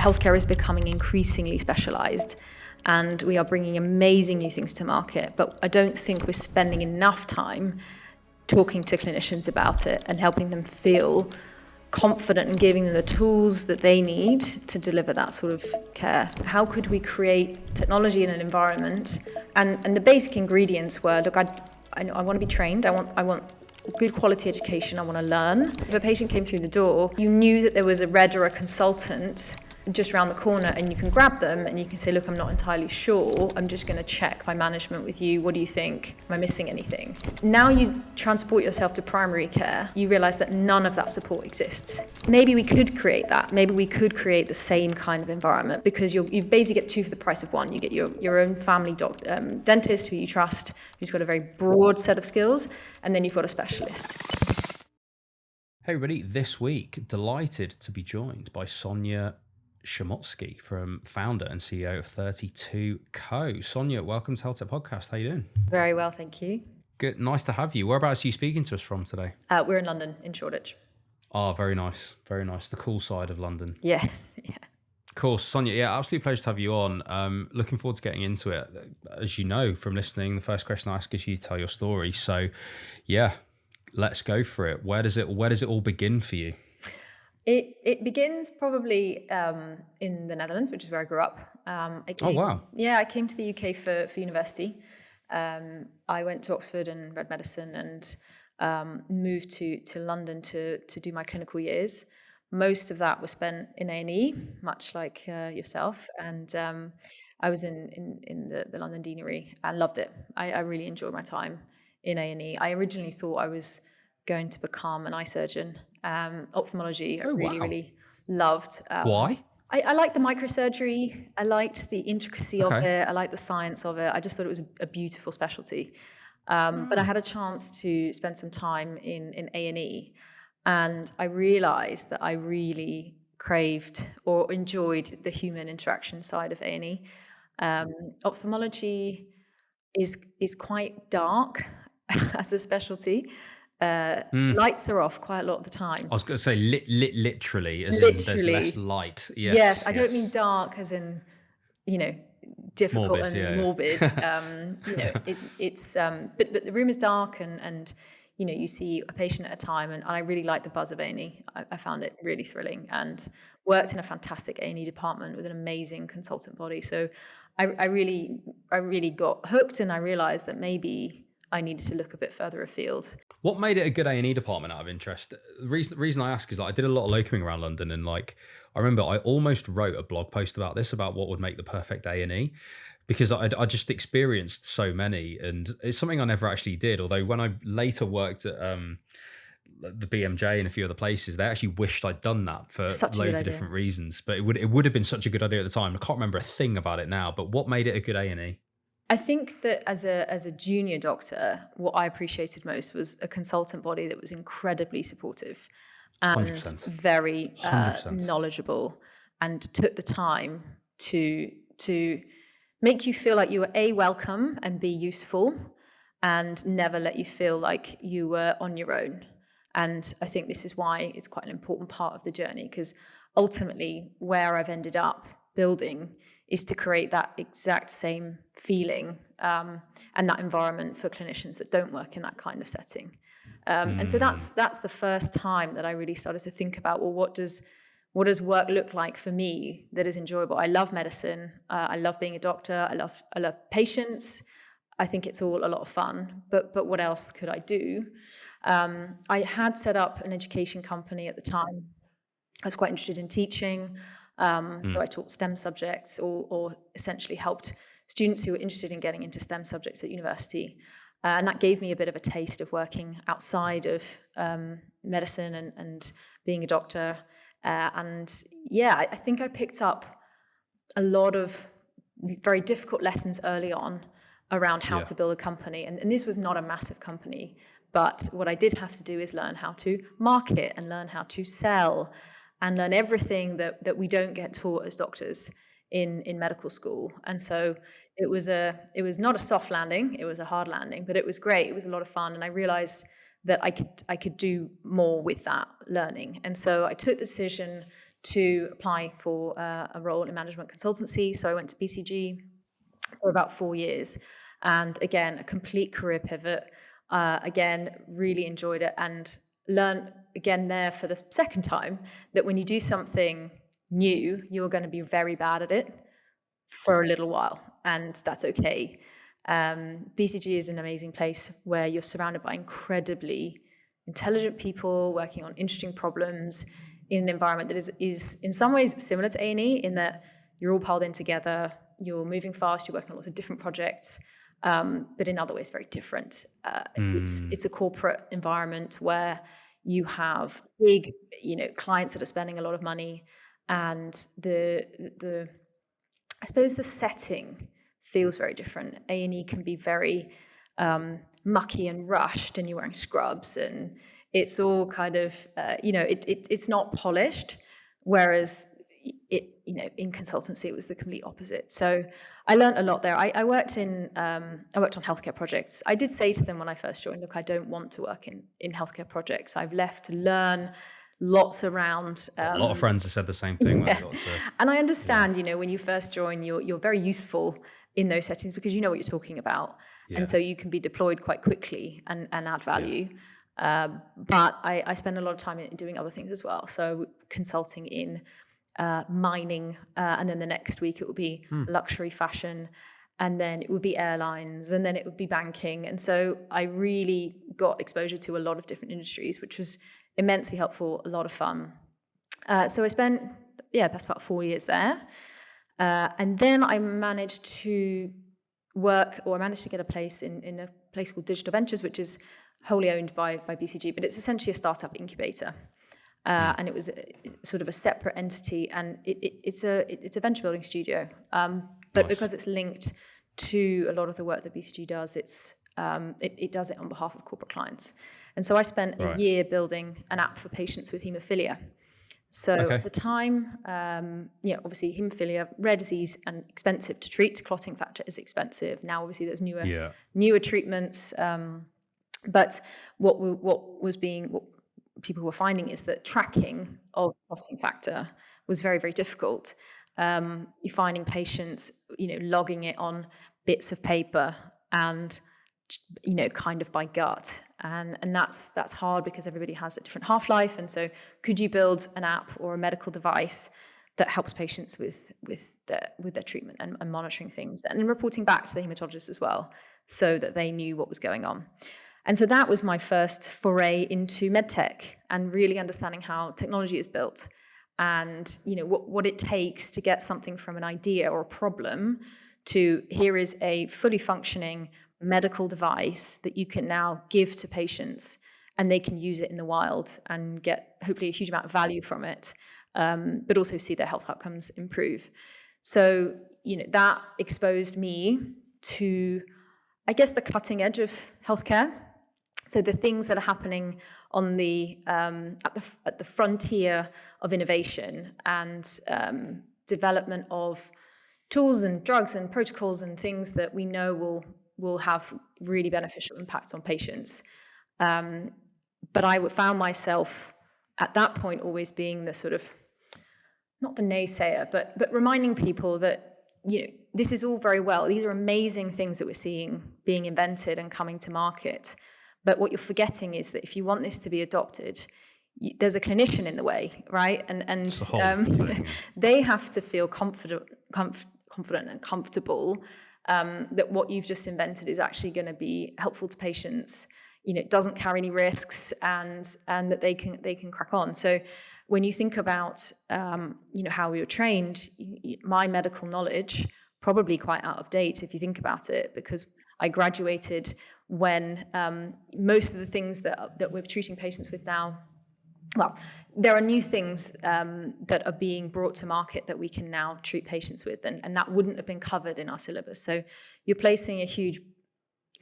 healthcare is becoming increasingly specialized, and we are bringing amazing new things to market, but I don't think we're spending enough time talking to clinicians about it and helping them feel confident and giving them the tools that they need to deliver that sort of care. How could we create technology in an environment? And the basic ingredients were, look, I want to be trained. I want good quality education. I want to learn. If a patient came through the door, you knew that there was a reg or a consultant just around the corner, and you can grab them and you can say, look, I'm not entirely sure. I'm just going to check my management with you. What do you think? Am I missing anything? Now you transport yourself to primary care, you realize that none of that support exists. Maybe we could create that. Maybe we could create the same kind of environment, because you basically get two for the price of one. You get your own family dentist who you trust, who's got a very broad set of skills, and then you've got a specialist. Hey everybody, this week, delighted to be joined by Sonia Szamocki, founder and CEO of 32 Co. Sonia, welcome to Healthtech podcast. How you doing? Very well, thank you. Good, nice to have you. Whereabouts are you speaking to us from today? We're in London, in Shoreditch. Oh, very nice, very nice. The cool side of London. Yes, yeah. Cool, Sonia. Yeah, absolute pleasure to have you on. Looking forward to getting into it. As you know from listening, the first question I ask is you to tell your story. So, yeah, let's go for it. Where does it all begin for you? It begins probably in the Netherlands, which is where I grew up. Oh, wow. Yeah, I came to the UK for university. I went to Oxford and read medicine, and moved to London to do my clinical years. Most of that was spent in A&E, much like yourself. And I was in the London Deanery and loved it. I really enjoyed my time in A&E. I originally thought I was going to become an eye surgeon. Ophthalmology, I really loved. Why? I liked the microsurgery. I liked the intricacy of it. I liked the science of it. I just thought it was a beautiful specialty. But I had a chance to spend some time in A&E, and I realized that I really craved or enjoyed the human interaction side of A&E. Ophthalmology is quite dark as a specialty. Lights are off quite a lot of the time. I was going to say literally, as in there's less light. Yes, I don't mean dark as in, difficult morbid, and morbid. But the room is dark, and you see a patient at a time, and I really liked the buzz of A&E. I found it really thrilling, and worked in a fantastic A&E department with an amazing consultant body. So I really got hooked, and I realized that maybe I needed to look a bit further afield. What made it a good A&E department out of interest? The reason I ask is that I did a lot of locuming around London, and I remember I almost wrote a blog post about this, about what would make the perfect A&E, because I just experienced so many, and it's something I never actually did. Although when I later worked at the BMJ and a few other places, they actually wished I'd done that for loads of different reasons. But it would have been such a good idea at the time. I can't remember a thing about it now. But what made it a good A&E? I think that as a junior doctor, what I appreciated most was a consultant body that was incredibly supportive and 100%. Very knowledgeable, and took the time to make you feel like you were welcome and be useful, and never let you feel like you were on your own. And I think this is why it's quite an important part of the journey, because ultimately where I've ended up building is to create that exact same feeling and that environment for clinicians that don't work in that kind of setting. And so that's the first time that I really started to think about, well, what does work look like for me that is enjoyable? I love medicine. I love being a doctor. I love patients. I think it's all a lot of fun. But what else could I do? I had set up an education company at the time. I was quite interested in teaching. So I taught STEM subjects, or essentially helped students who were interested in getting into STEM subjects at university. And that gave me a bit of a taste of working outside of medicine and being a doctor. I think I picked up a lot of very difficult lessons early on around how to build a company. And this was not a massive company, but what I did have to do is learn how to market and learn how to sell and learn everything that we don't get taught as doctors in medical school. And so it was not a soft landing, it was a hard landing, but it was great. It was a lot of fun. And I realized that I could do more with that learning. And so I took the decision to apply for a role in management consultancy. So I went to BCG for about 4 years. And again, a complete career pivot. Again, really enjoyed it and learned again there for the second time that when you do something new, you're going to be very bad at it for a little while, and that's okay. BCG is an amazing place where you're surrounded by incredibly intelligent people working on interesting problems in an environment that is in some ways similar to A&E in that you're all piled in together, you're moving fast, you're working on lots of different projects, but in other ways very different. It's a corporate environment where you have big, clients that are spending a lot of money, and I suppose the setting feels very different. A&E can be very mucky and rushed, and you're wearing scrubs, and it's all kind of, it's not polished. Whereas in consultancy, it was the complete opposite. So I learned a lot there. I worked on healthcare projects. I did say to them when I first joined, look, I don't want to work in healthcare projects. I've left to learn lots around. A lot of friends have said the same thing. When they got to, and I understand, when you first join, you're very useful in those settings because you know what you're talking about. Yeah. And so you can be deployed quite quickly and add value. Yeah. But I spend a lot of time doing other things as well. So consulting in mining, and then the next week it would be luxury fashion, and then it would be airlines, and then it would be banking. And so I really got exposure to a lot of different industries, which was immensely helpful, a lot of fun. So I spent, that's about 4 years there. And then I managed to get a place in a place called Digital Ventures, which is wholly owned by BCG, but it's essentially a startup incubator. And it was sort of a separate entity, and it's a venture building studio. But because it's linked to a lot of the work that BCG does, it does it on behalf of corporate clients. And so I spent a year building an app for patients with haemophilia. So at the time, obviously haemophilia, rare disease and expensive to treat. Clotting factor is expensive. Now, obviously, there's newer treatments. But what people were finding is that tracking of clotting factor was very, very difficult. You're finding patients, logging it on bits of paper and, kind of by gut. And that's hard because everybody has a different half-life. And so could you build an app or a medical device that helps patients with their treatment and monitoring things and reporting back to the hematologist as well so that they knew what was going on? And so that was my first foray into MedTech and really understanding how technology is built and, what it takes to get something from an idea or a problem to here is a fully functioning medical device that you can now give to patients and they can use it in the wild and get hopefully a huge amount of value from it, but also see their health outcomes improve. So, that exposed me to, I guess, the cutting edge of healthcare. So the things that are happening on the at the frontier of innovation and development of tools and drugs and protocols and things that we know will have really beneficial impacts on patients. But I found myself at that point always being the sort of, not the naysayer, but reminding people that, this is all very well. These are amazing things that we're seeing being invented and coming to market. But what you're forgetting is that if you want this to be adopted, there's a clinician in the way, right? And they have to feel confident and comfortable that what you've just invented is actually going to be helpful to patients. It doesn't carry any risks, and that they can crack on. So when you think about how we were trained, my medical knowledge probably quite out of date if you think about it, because I graduated when most of the things that we're treating patients with now, well, there are new things that are being brought to market that we can now treat patients with, and that wouldn't have been covered in our syllabus. So you're placing a huge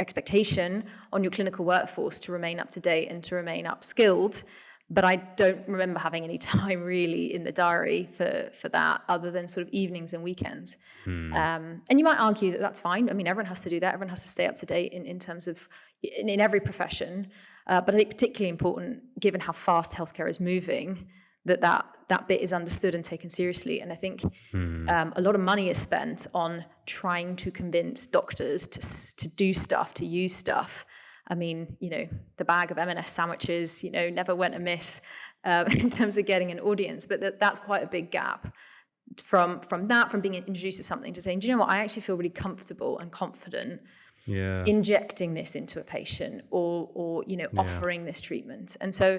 expectation on your clinical workforce to remain up to date and to remain upskilled. But I don't remember having any time really in the diary for that, other than sort of evenings and weekends. And you might argue that that's fine. I mean, everyone has to do that. Everyone has to stay up to date in terms of in every profession. But I think particularly important, given how fast healthcare is moving, that bit is understood and taken seriously. And I think a lot of money is spent on trying to convince doctors to do stuff, to use stuff. I mean, the bag of M&S sandwiches, never went amiss in terms of getting an audience, but that's quite a big gap from being introduced to something to saying, do you know what, I actually feel really comfortable and confident injecting this into a patient or offering this treatment. And so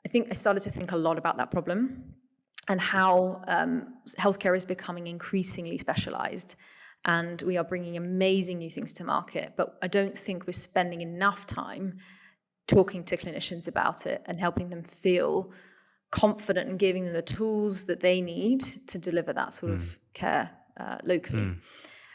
I think I started to think a lot about that problem and how healthcare is becoming increasingly specialized, and we are bringing amazing new things to market, but I don't think we're spending enough time talking to clinicians about it and helping them feel confident and giving them the tools that they need to deliver that sort of care locally.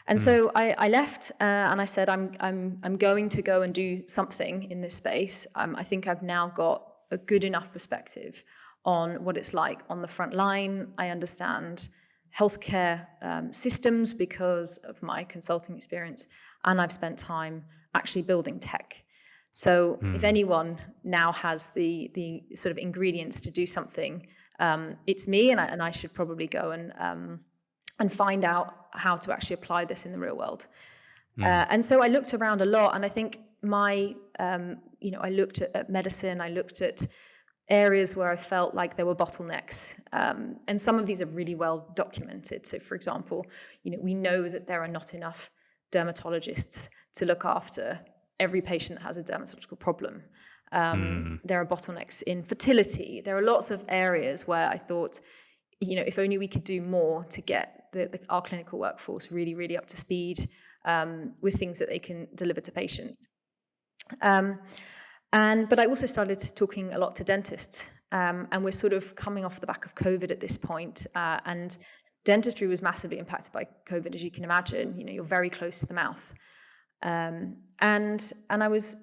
And so I left and I said, I'm going to go and do something in this space. I think I've now got a good enough perspective on what it's like on the front line. I understand healthcare systems because of my consulting experience, and I've spent time actually building tech. So if anyone now has the sort of ingredients to do something, it's me, and I should probably go and find out how to actually apply this in the real world. And so I looked around a lot, and I think I looked at medicine, I looked at areas where I felt like there were bottlenecks. And some of these are really well documented. So for example, we know that there are not enough dermatologists to look after every patient that has a dermatological problem. There are bottlenecks in fertility. There are lots of areas where I thought, if only we could do more to get our clinical workforce really, really up to speed with things that they can deliver to patients. But I also started talking a lot to dentists, and we're sort of coming off the back of COVID at this point, and dentistry was massively impacted by COVID, as you can imagine. You're very close to the mouth, and I was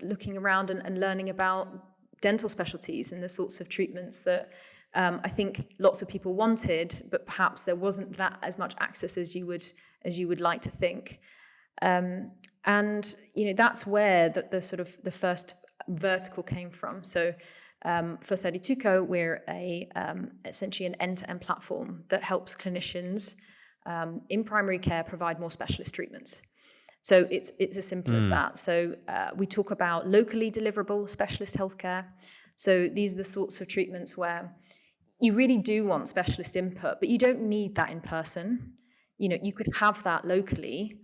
looking around and learning about dental specialties and the sorts of treatments that I think lots of people wanted, but perhaps there wasn't that as much access as you would like to think. And that's where the sort of the first vertical came from. So for 32Co, we're essentially an end-to-end platform that helps clinicians in primary care provide more specialist treatments. So it's as simple as that. So we talk about locally deliverable specialist healthcare. So these are the sorts of treatments where you really do want specialist input, but you don't need that in person. You could have that locally.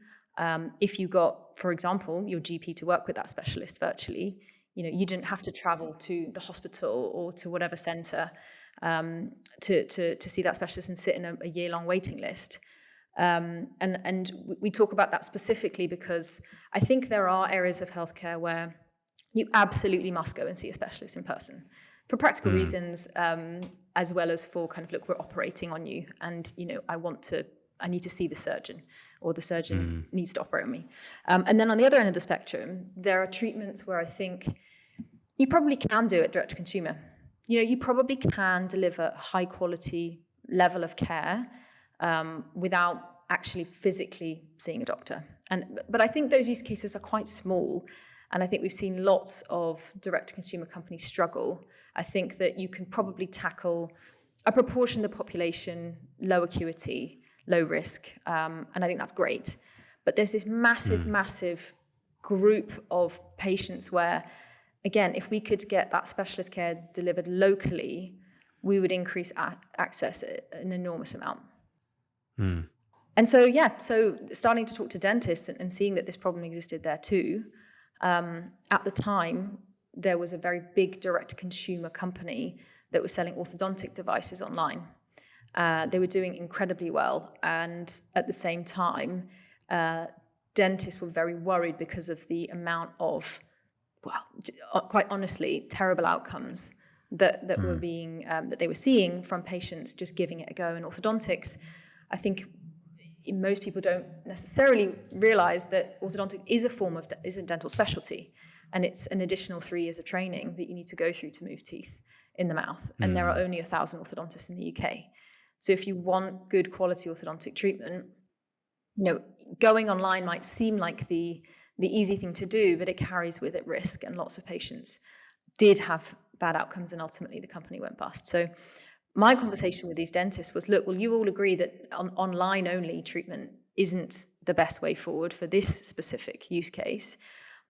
If you got, for example, your GP to work with that specialist virtually, you didn't have to travel to the hospital or to whatever centre to see that specialist and sit in a year-long waiting list. And we talk about that specifically because I think there are areas of healthcare where you absolutely must go and see a specialist in person for practical reasons, as well as for kind of, look, we're operating on you, and I need to see the surgeon, or the surgeon needs to operate on me. And then on the other end of the spectrum, there are treatments where I think you probably can do it direct to consumer. You probably can deliver a high quality level of care without actually physically seeing a doctor. But I think those use cases are quite small. And I think we've seen lots of direct to consumer companies struggle. I think that you can probably tackle a proportion of the population, low acuity, low risk, and I think that's great. But there's this massive group of patients where, again, if we could get that specialist care delivered locally, we would increase access an enormous amount. And so starting to talk to dentists and seeing that this problem existed there too. At the time, there was a very big direct-to-consumer company that was selling orthodontic devices online. They were doing incredibly well, and at the same time, dentists were very worried because of the amount of, quite honestly, terrible outcomes that were being that they were seeing from patients just giving it a go in orthodontics. I think most people don't necessarily realize that orthodontic is a dental specialty, and it's an additional 3 years of training that you need to go through to move teeth in the mouth. And there are only 1,000 orthodontists in the UK. So if you want good quality orthodontic treatment, going online might seem like the easy thing to do, but it carries with it risk. And lots of patients did have bad outcomes, and ultimately the company went bust. So my conversation with these dentists was, look, well, you all agree that online only treatment isn't the best way forward for this specific use case.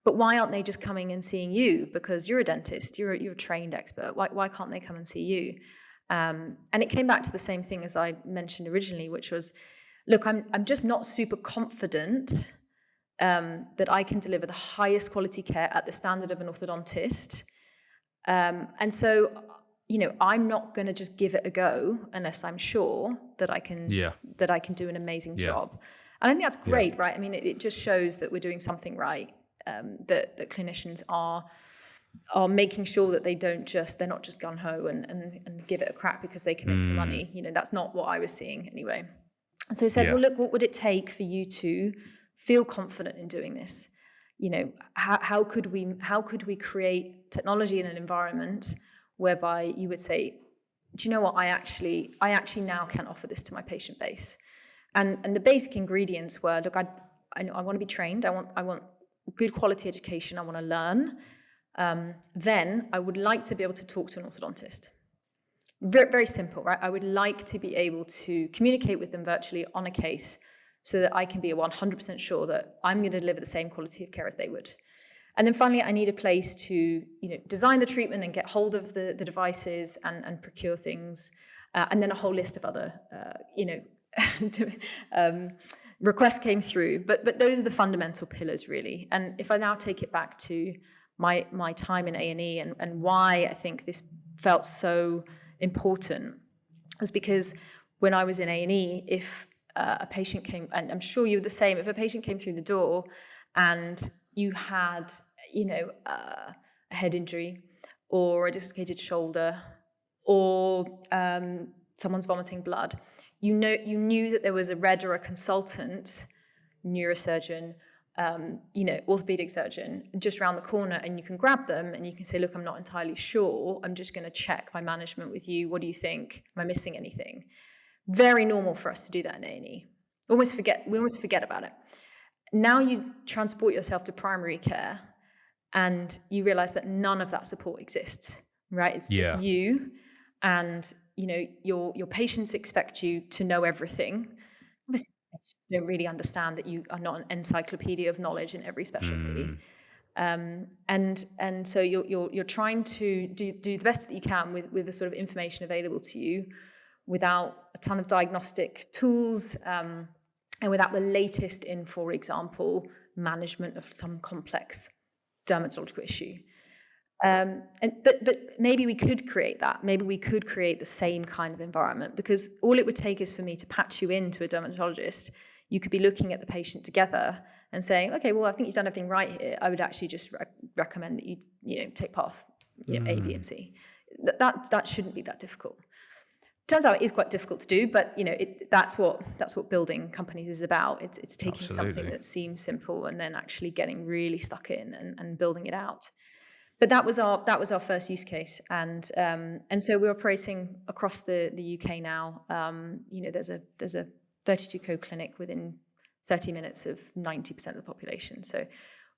But why aren't they just coming and seeing you? Because you're a dentist, you're a trained expert. Why can't they come and see you? And it came back to the same thing as I mentioned originally, which was, look, I'm just not super confident that I can deliver the highest quality care at the standard of an orthodontist. And so, I'm not going to just give it a go unless I'm sure that I can do an amazing job. And I think that's great, right? I mean, it just shows that we're doing something right. That clinicians are making sure that they're not just gun ho and give it a crack because they can make some money. That's not what I was seeing anyway. So I said, well, look, what would it take for you to feel confident in doing this? How could we create technology in an environment whereby you would say, do you know what, I actually now can offer this to my patient base. And the basic ingredients were, look, I want to be trained. I want good quality education. I want to learn. Then I would like to be able to talk to an orthodontist. Very, very simple, right? I would like to be able to communicate with them virtually on a case so that I can be 100% sure that I'm going to deliver the same quality of care as they would. And then finally, I need a place to design the treatment and get hold of the devices and procure things. And then a whole list of other, requests came through. But those are the fundamental pillars, really. And if I now take it back to my time in A&E and why I think this felt so important was because when I was in A&E, if a patient came, and I'm sure you were the same, if a patient came through the door and you had, a head injury or a dislocated shoulder or someone's vomiting blood, you knew that there was a reg or a consultant, neurosurgeon, orthopedic surgeon just around the corner, and you can grab them and you can say, look, I'm not entirely sure. I'm just going to check my management with you. What do you think? Am I missing anything? Very normal for us to do that in A&E. We almost forget about it. Now you transport yourself to primary care and you realize that none of that support exists, right? It's just you, and your patients expect you to know everything. Obviously, patients don't really understand that you are not an encyclopedia of knowledge in every specialty. And so you're trying to do the best that you can with the sort of information available to you, without a ton of diagnostic tools, and without the latest in, for example, management of some complex dermatological issue. But maybe we could create that. Maybe we could create the same kind of environment, because all it would take is for me to patch you into a dermatologist. You could be looking at the patient together and saying, okay, well, I think you've done everything right here. I would actually just recommend that you take path A, B, and C. That shouldn't be that difficult. Turns out it is quite difficult to do, but that's what building companies is about. It's taking something that seems simple and then actually getting really stuck in and building it out. But that was our first use case, and so we're operating across the UK now. There's a 32 code clinic within 30 minutes of 90% of the population. So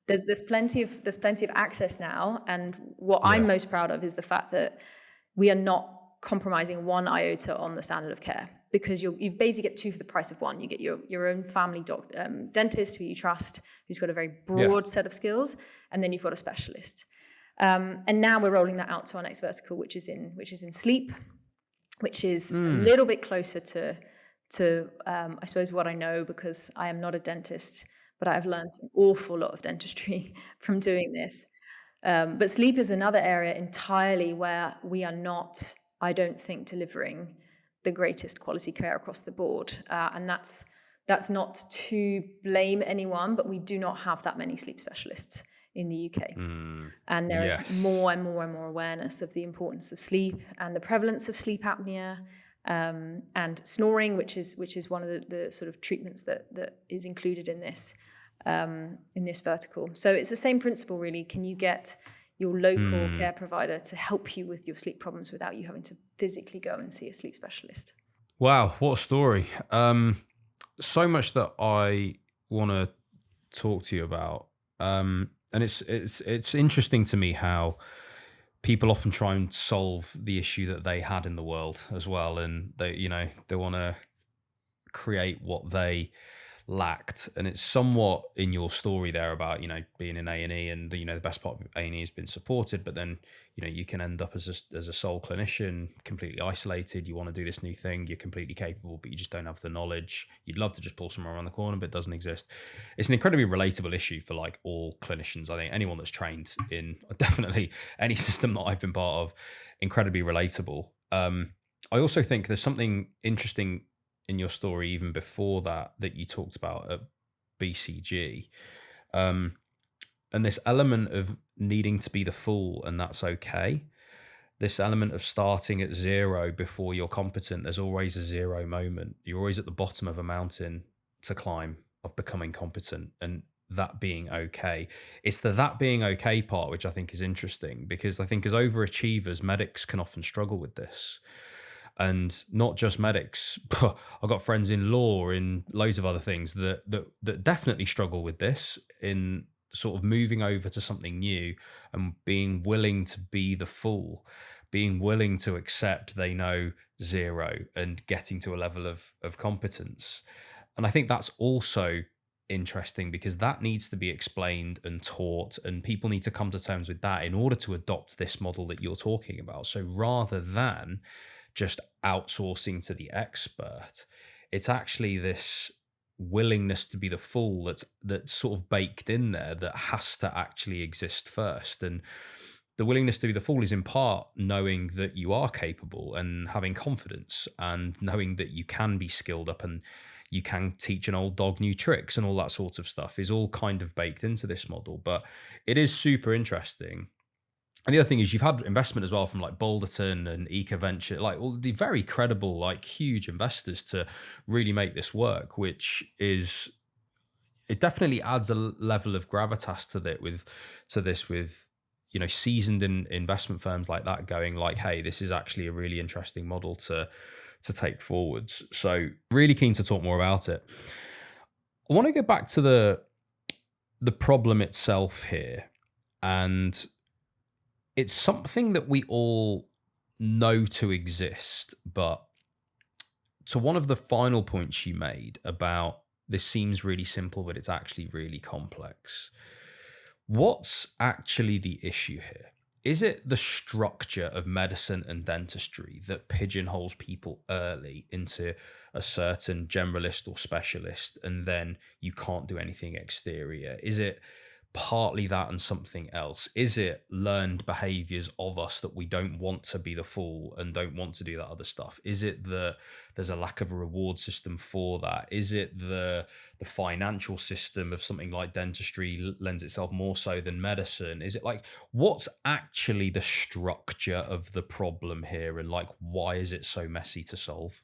there's plenty of access now, and what I'm most proud of is the fact that we are not compromising one iota on the standard of care, because you basically get two for the price of one. You get your own family dentist who you trust, who's got a very broad set of skills, and then you've got a specialist. And now we're rolling that out to our next vertical, which is in sleep, which is a little bit closer to I suppose what I know, because I am not a dentist, but I've learned an awful lot of dentistry from doing this. But sleep is another area entirely where we are not, I don't think, delivering the greatest quality care across the board. And that's not to blame anyone, but we do not have that many sleep specialists in the UK. And there is more and more and more awareness of the importance of sleep and the prevalence of sleep apnea, and snoring, which is one of the sort of treatments that is included in this vertical. So it's the same principle, really. Can you get your local care provider to help you with your sleep problems without you having to physically go and see a sleep specialist? Wow, what a story. So much that I want to talk to you about. And it's interesting to me how people often try and solve the issue that they had in the world as well, and they want to create what they lacked. And it's somewhat in your story there about being in A&E, and the best part of A&E has been supported, but then you can end up as a sole clinician, completely isolated. You want to do this new thing, you're completely capable, but you just don't have the knowledge. You'd love to just pull someone around the corner, but it doesn't exist. It's an incredibly relatable issue for like all clinicians. I think anyone that's trained in definitely any system that I've been part of, incredibly relatable. I also think there's something interesting in your story even before that you talked about at BCG, and this element of needing to be the fool, and that's okay. This element of starting at zero before you're competent. There's always a zero moment. You're always at the bottom of a mountain to climb of becoming competent, and that being okay. It's that being okay part which I think is interesting, because I think as overachievers, medics can often struggle with this. And not just medics, but I've got friends in law, in loads of other things that definitely struggle with this, in sort of moving over to something new and being willing to be the fool, being willing to accept they know zero and getting to a level of competence. And I think that's also interesting, because that needs to be explained and taught, and people need to come to terms with that in order to adopt this model that you're talking about. So rather than just outsourcing to the expert, it's actually this willingness to be the fool that's sort of baked in there, that has to actually exist first. And the willingness to be the fool is in part knowing that you are capable and having confidence, and knowing that you can be skilled up and you can teach an old dog new tricks, and all that sort of stuff is all kind of baked into this model. But it is super interesting. And the other thing is, you've had investment as well from like Boulderton and Eco Venture, like all the very credible, like huge investors to really make this work, which is, it definitely adds a level of gravitas to this with seasoned investment firms like that going like, hey, this is actually a really interesting model to take forwards. So really keen to talk more about it. I want to go back to the problem itself here, and it's something that we all know to exist, but to one of the final points you made about this seems really simple, but it's actually really complex. What's actually the issue here? Is it the structure of medicine and dentistry that pigeonholes people early into a certain generalist or specialist, and then you can't do anything exterior? Is it partly that and something else? Is it learned behaviors of us that we don't want to be the fool and don't want to do that other stuff? Is it that there's a lack of a reward system for that? Is it the financial system of something like dentistry lends itself more so than medicine? Is it like, what's actually the structure of the problem here, and like, why is it so messy to solve?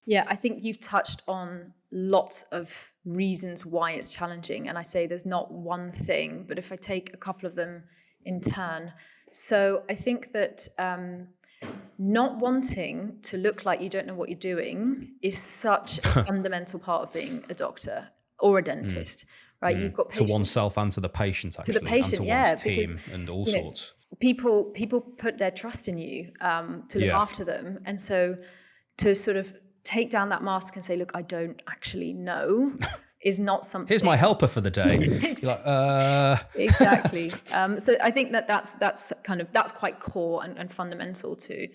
Yeah, I think you've touched on lots of reasons why it's challenging. And I say there's not one thing, but if I take a couple of them in turn. So I think that not wanting to look like you don't know what you're doing is such a fundamental part of being a doctor or a dentist, right? You've got patients. To oneself and to the patient, actually. To the patient, and to yeah. one's team, because, and all sorts. People put their trust in you to look after them. And so to sort of take down that mask and say, look, I don't actually know, is not something. Here's my helper for the day. Exactly. So I think that's quite core and fundamental to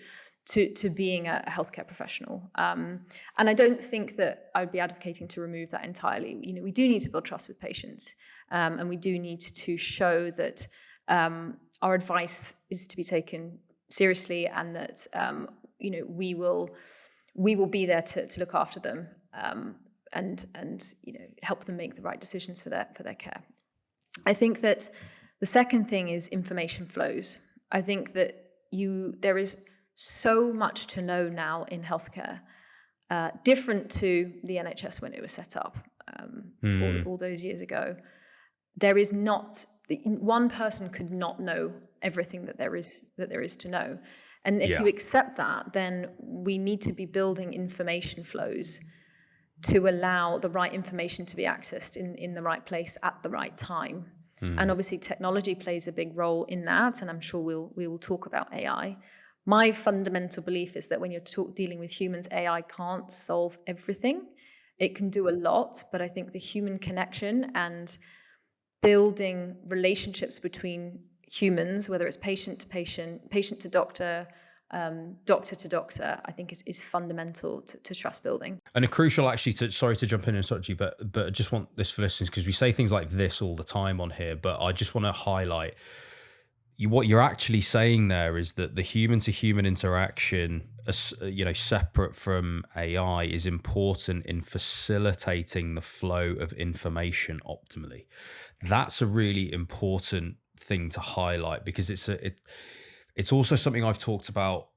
being a healthcare professional. And I don't think that I would be advocating to remove that entirely. We do need to build trust with patients, and we do need to show that our advice is to be taken seriously, and that we will be there to look after them, and help them make the right decisions for their care. I think that the second thing is information flows. I think that there is so much to know now in healthcare, different to the NHS when it was set up all those years ago. There is not, one person could not know everything that there is to know. And if you accept that, then we need to be building information flows to allow the right information to be accessed in the right place at the right time. And obviously technology plays a big role in that. And I'm sure we will talk about AI. My fundamental belief is that when you're dealing with humans, AI can't solve everything. It can do a lot, but I think the human connection and building relationships between humans, whether it's patient to patient, patient to doctor, doctor to doctor, I think is fundamental to trust building. And a crucial, actually, sorry to jump in and interrupt you, but I just want this for listeners, because we say things like this all the time on here, but I just want to highlight what you're actually saying there is that the human to human interaction, separate from AI, is important in facilitating the flow of information optimally. That's a really important thing to highlight, because it's also something I've talked about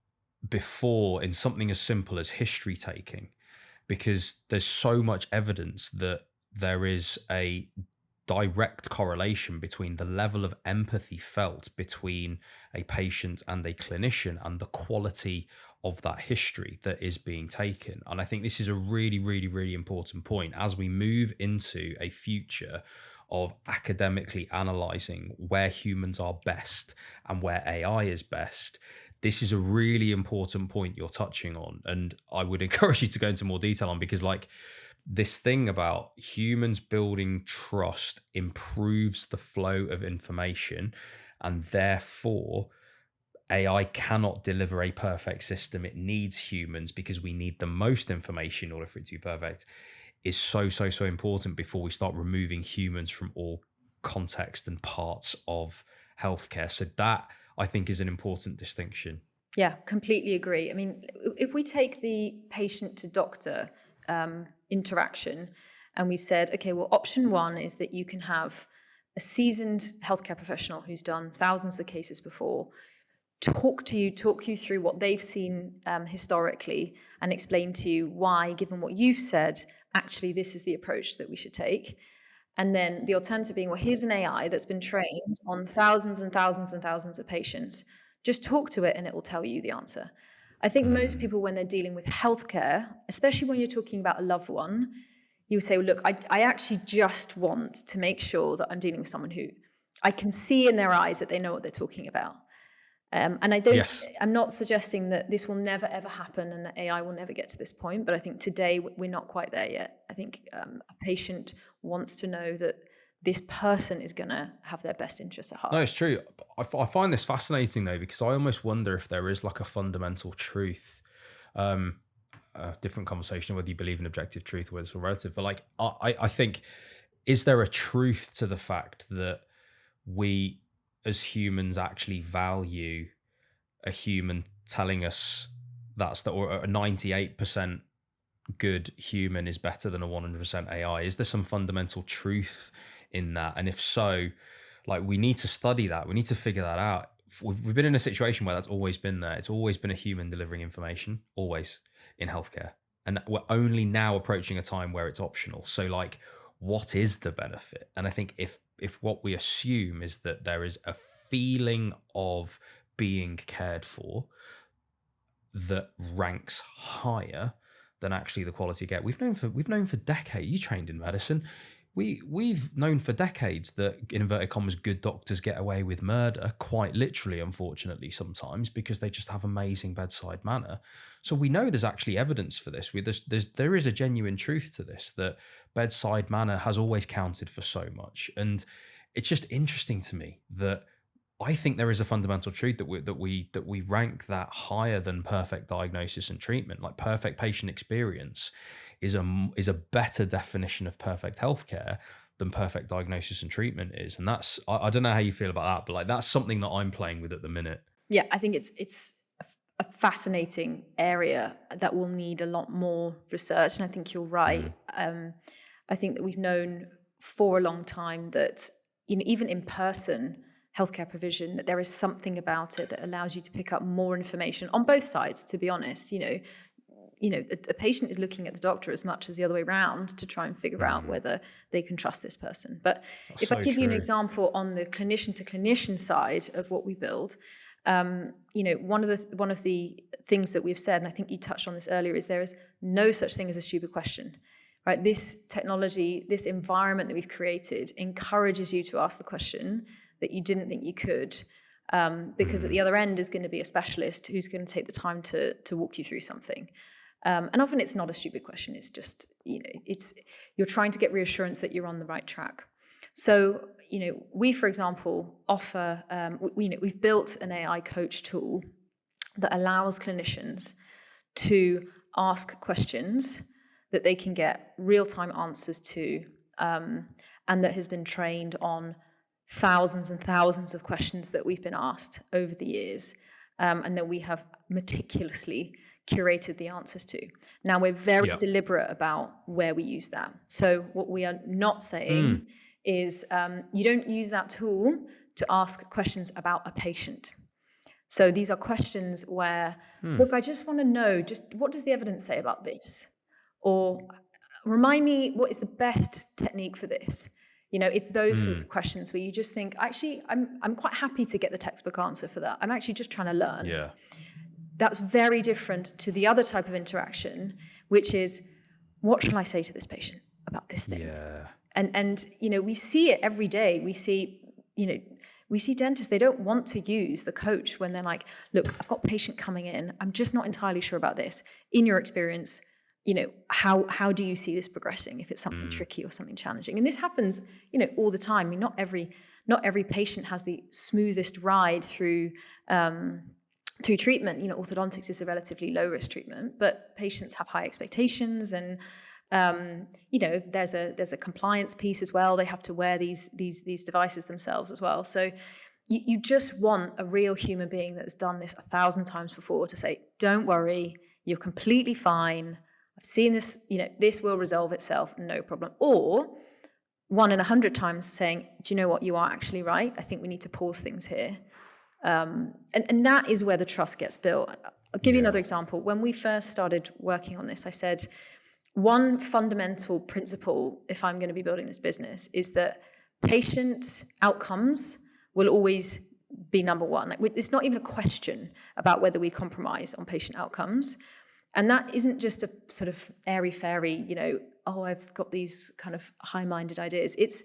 before in something as simple as history taking, because there's so much evidence that there is a direct correlation between the level of empathy felt between a patient and a clinician and the quality of that history that is being taken. And I think this is a really, really, really important point as we move into a future of academically analyzing where humans are best and where AI is best. This is a really important point you're touching on, and I would encourage you to go into more detail on, because this thing about humans building trust improves the flow of information, and therefore AI cannot deliver a perfect system. It needs humans because we need the most information in order for it to be perfect, is so important before we start removing humans from all context and parts of healthcare. So that, I think, is an important distinction. Yeah, completely agree. I mean, if we take the patient to doctor interaction and we said, okay, well, option one is that you can have a seasoned healthcare professional who's done thousands of cases before talk you through what they've seen historically, and explain to you why, given what you've said, actually this is the approach that we should take. And then the alternative being, well, here's an AI that's been trained on thousands and thousands and thousands of patients. Just talk to it and it will tell you the answer. I think most people, when they're dealing with healthcare, especially when you're talking about a loved one, you say, well, look, I actually just want to make sure that I'm dealing with someone who I can see in their eyes that they know what they're talking about. And I'm not suggesting that this will never, ever happen and that AI will never get to this point. But I think today we're not quite there yet. I think a patient wants to know that this person is going to have their best interests at heart. No, it's true. I find this fascinating, though, because I almost wonder if there is like a fundamental truth. A different conversation, whether you believe in objective truth or whether it's relative. But I think, is there a truth to the fact that we as humans actually value a human telling us or a 98% good human is better than a 100% AI? Is there some fundamental truth in that? And if so, we need to study that. We need to figure that out. We've been in a situation where that's always been there. It's always been a human delivering information, always, in healthcare. And we're only now approaching a time where it's optional. So what is the benefit? And I think if what we assume is that there is a feeling of being cared for that ranks higher than actually the quality you get. We've known for decades. You trained in medicine. We've known for decades that, in inverted commas, good doctors get away with murder, quite literally, unfortunately, sometimes, because they just have amazing bedside manner. So we know there's actually evidence for this. There is a genuine truth to this, that bedside manner has always counted for so much. And it's just interesting to me that I think there is a fundamental truth that we rank that higher than perfect diagnosis and treatment. Like, perfect patient experience is a better definition of perfect healthcare than perfect diagnosis and treatment is. And that's, I don't know how you feel about that, but that's something that I'm playing with at the minute. Yeah, I think it's a fascinating area that will need a lot more research. And I think you're right. I think that we've known for a long time that, even in person healthcare provision, that there is something about it that allows you to pick up more information on both sides, to be honest. A patient is looking at the doctor as much as the other way around to try and figure out whether they can trust this person. But That's if I give you an true. example on the clinician to clinician side of what we build, one of the things that we've said, and I think you touched on this earlier, is there is no such thing as a stupid question. right? This technology, this environment that we've created encourages you to ask the question that you didn't think you could, because at the other end is going to be a specialist who's going to take the time to walk you through something. And often it's not a stupid question. It's just, you're trying to get reassurance that you're on the right track. So, we, for example, offer, we've built an AI coach tool that allows clinicians to ask questions that they can get real-time answers to, and that has been trained on thousands and thousands of questions that we've been asked over the years, and that we have meticulously curated the answers to. Now, we're very deliberate about where we use that. So what we are not saying is you don't use that tool to ask questions about a patient. So these are questions where, look, I just want to know, just what does the evidence say about this? Or remind me, what is the best technique for this? It's those sorts of questions where you just think, actually, I'm quite happy to get the textbook answer for that. I'm actually just trying to learn. Yeah. That's very different to the other type of interaction, which is, what shall I say to this patient about this thing? Yeah. And we see it every day. We see dentists, they don't want to use the coach when they're like, look, I've got a patient coming in. I'm just not entirely sure about this. In your experience, how do you see this progressing if it's something tricky or something challenging? And this happens, all the time. I mean, not every patient has the smoothest ride through treatment. Orthodontics is a relatively low risk treatment, but patients have high expectations, and there's a compliance piece as well. They have to wear these devices themselves as well. So you just want a real human being that's done this 1,000 times before to say, don't worry, you're completely fine. I've seen this, this will resolve itself, no problem. Or 1 in 100 times saying, do you know what, you are actually right. I think we need to pause things here. And that is where the trust gets built. I'll give you another example. When we first started working on this, I said, one fundamental principle, if I'm going to be building this business, is that patient outcomes will always be number one. It's not even a question about whether we compromise on patient outcomes. And that isn't just a sort of airy-fairy, I've got these kind of high-minded ideas. It's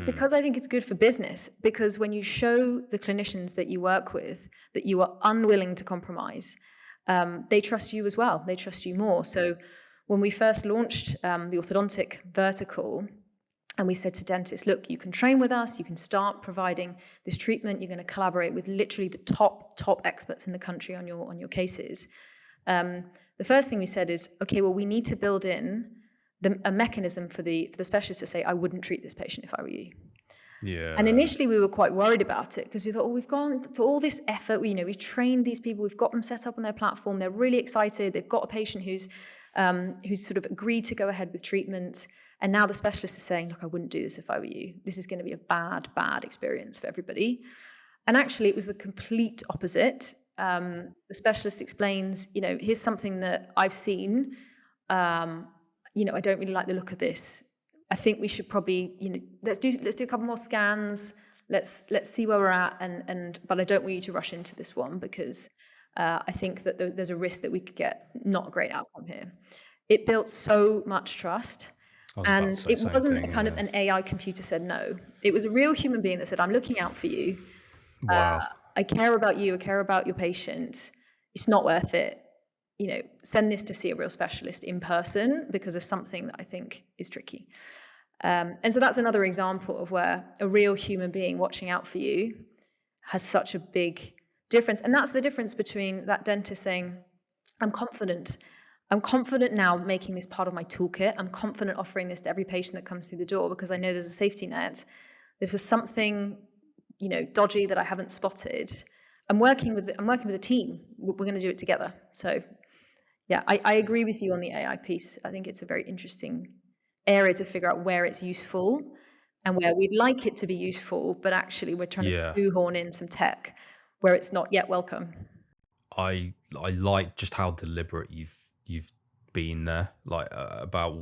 because I think it's good for business, because when you show the clinicians that you work with that you are unwilling to compromise, they trust you as well. They trust you more. So when we first launched the orthodontic vertical, and we said to dentists, look, you can train with us, you can start providing this treatment, you're going to collaborate with literally the top experts in the country on your cases. The first thing we said is, okay, well, we need to build in a mechanism for the specialist to say, I wouldn't treat this patient if I were you. Yeah. And initially we were quite worried about it, because we thought, we've gone to all this effort, we've trained these people, we've got them set up on their platform, they're really excited, they've got a patient who's sort of agreed to go ahead with treatment, and now the specialist is saying, look, I wouldn't do this if I were you. This is going to be a bad experience for everybody. And actually it was the complete opposite. The specialist explains, here's something that I've seen, I don't really like the look of this. I think we should probably, let's do a couple more scans. Let's see where we're at. But I don't want you to rush into this one, because I think that there's a risk that we could get not a great outcome here. It built so much trust. And it wasn't a kind of an AI computer said no. It was a real human being that said, I'm looking out for you. Wow. I care about you. I care about your patient. It's not worth it. Send this to see a real specialist in person, because there's something that I think is tricky. And so that's another example of where a real human being watching out for you has such a big difference. And that's the difference between that dentist saying, I'm confident now making this part of my toolkit. I'm confident offering this to every patient that comes through the door, because I know there's a safety net. This is something, dodgy that I haven't spotted. I'm working with a team. We're going to do it together. So yeah, I agree with you on the AI piece. I think it's a very interesting area to figure out where it's useful and where we'd like it to be useful, but actually we're trying to shoehorn in some tech where it's not yet welcome. I like just how deliberate you've been there, like about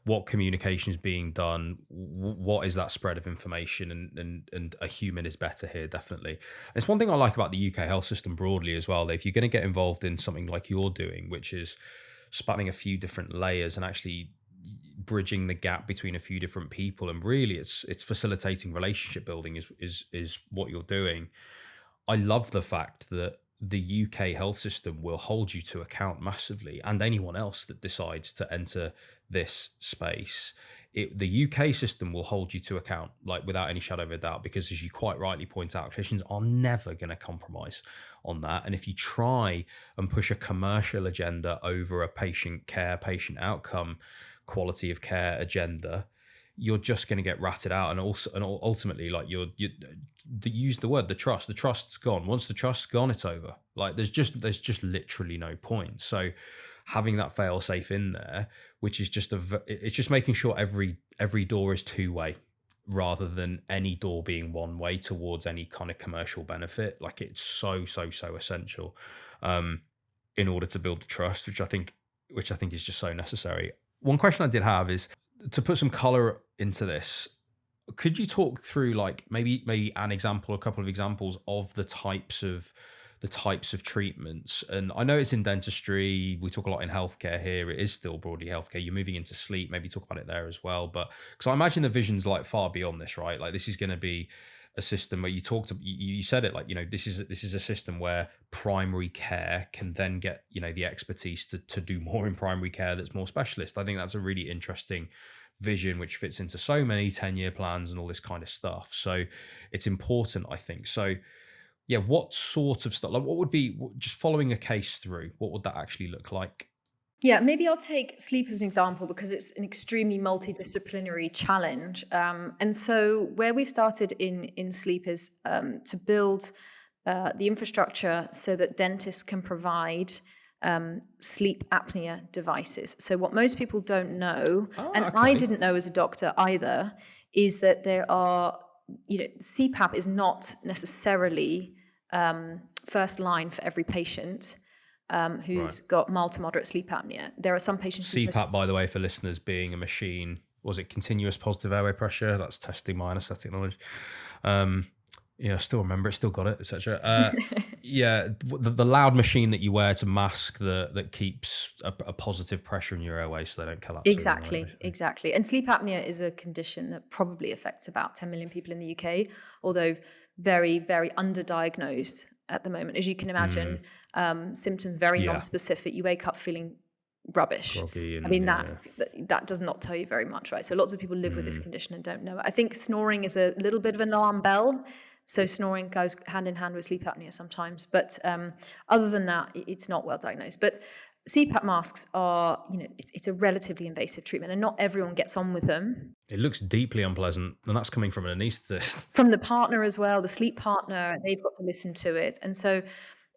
what communication is being done, what is that spread of information, and a human is better here, definitely. And it's one thing I like about the UK health system broadly as well, that if you're going to get involved in something like you're doing, which is spanning a few different layers and actually bridging the gap between a few different people, and really it's facilitating relationship building is what you're doing. I love the fact that the UK health system will hold you to account massively, and anyone else that decides to enter this space. The UK system will hold you to account, like without any shadow of a doubt, because as you quite rightly point out, clinicians are never going to compromise on that. And if you try and push a commercial agenda over a patient care, patient outcome, quality of care agenda, you're just going to get ratted out. And ultimately, like use the word, the trust's gone. Once the trust's gone, it's over. Like there's just literally no point. So having that fail safe in there, which is it's just making sure every door is two-way rather than any door being one way towards any kind of commercial benefit. Like it's so essential in order to build the trust, which I think is just so necessary. One question I did have is, to put some color into this, could you talk through like maybe an example, a couple of examples of the types of treatments? And I know it's in dentistry, we talk a lot in healthcare here, it is still broadly healthcare. You're moving into sleep, maybe talk about it there as well. But because I imagine the vision's like far beyond this, right? Like this is going to be a system where you said it, like, you know, this is a system where primary care can then get, you know, the expertise to do more in primary care that's more specialist. I think that's a really interesting vision, which fits into so many 10-year plans and all this kind of stuff. So it's important, I think. So yeah, what sort of stuff, like what would be, just following a case through, what would that actually look like? Yeah, maybe I'll take sleep as an example because it's an extremely multidisciplinary challenge. And so where we've started in sleep is to build the infrastructure so that dentists can provide sleep apnea devices. So what most people don't know, and okay, I didn't know as a doctor either, is that there are, you know, CPAP is not necessarily first line for every patient who's got mild to moderate sleep apnea. There are some patients... CPAP, by the way, for listeners, being a machine, was it continuous positive airway pressure? That's testing my anesthetic knowledge. Yeah, I still remember it, still got it, etc. Yeah, the loud machine that you wear to mask that keeps a positive pressure in your airway so they don't collapse. Exactly. And sleep apnea is a condition that probably affects about 10 million people in the UK, although very, very underdiagnosed at the moment. As you can imagine, symptoms very non-specific. You wake up feeling rubbish. Groggy, I mean, that does not tell you very much, right? So lots of people live with this condition and don't know it. I think snoring is a little bit of an alarm bell. So snoring goes hand in hand with sleep apnea sometimes. But other than that, it's not well diagnosed. But CPAP masks are, you know, it's a relatively invasive treatment and not everyone gets on with them. It looks deeply unpleasant, and that's coming from an anaesthetist. From the partner as well, the sleep partner, they've got to listen to it. And so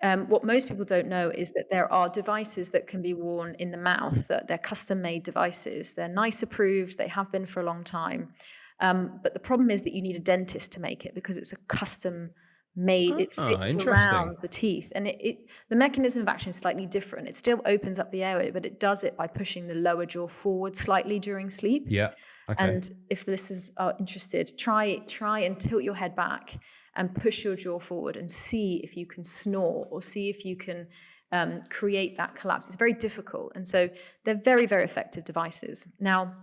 what most people don't know is that there are devices that can be worn in the mouth, that they're custom-made devices. They're NICE approved, they have been for a long time. But the problem is that you need a dentist to make it because it's a custom made, it fits around the teeth, and the mechanism of action is slightly different. It still opens up the airway, but it does it by pushing the lower jaw forward slightly during sleep. Yeah. Okay. And if the listeners are interested, try and tilt your head back and push your jaw forward and see if you can snore or see if you can create that collapse. It's very difficult, and so they're very, very effective devices. Now,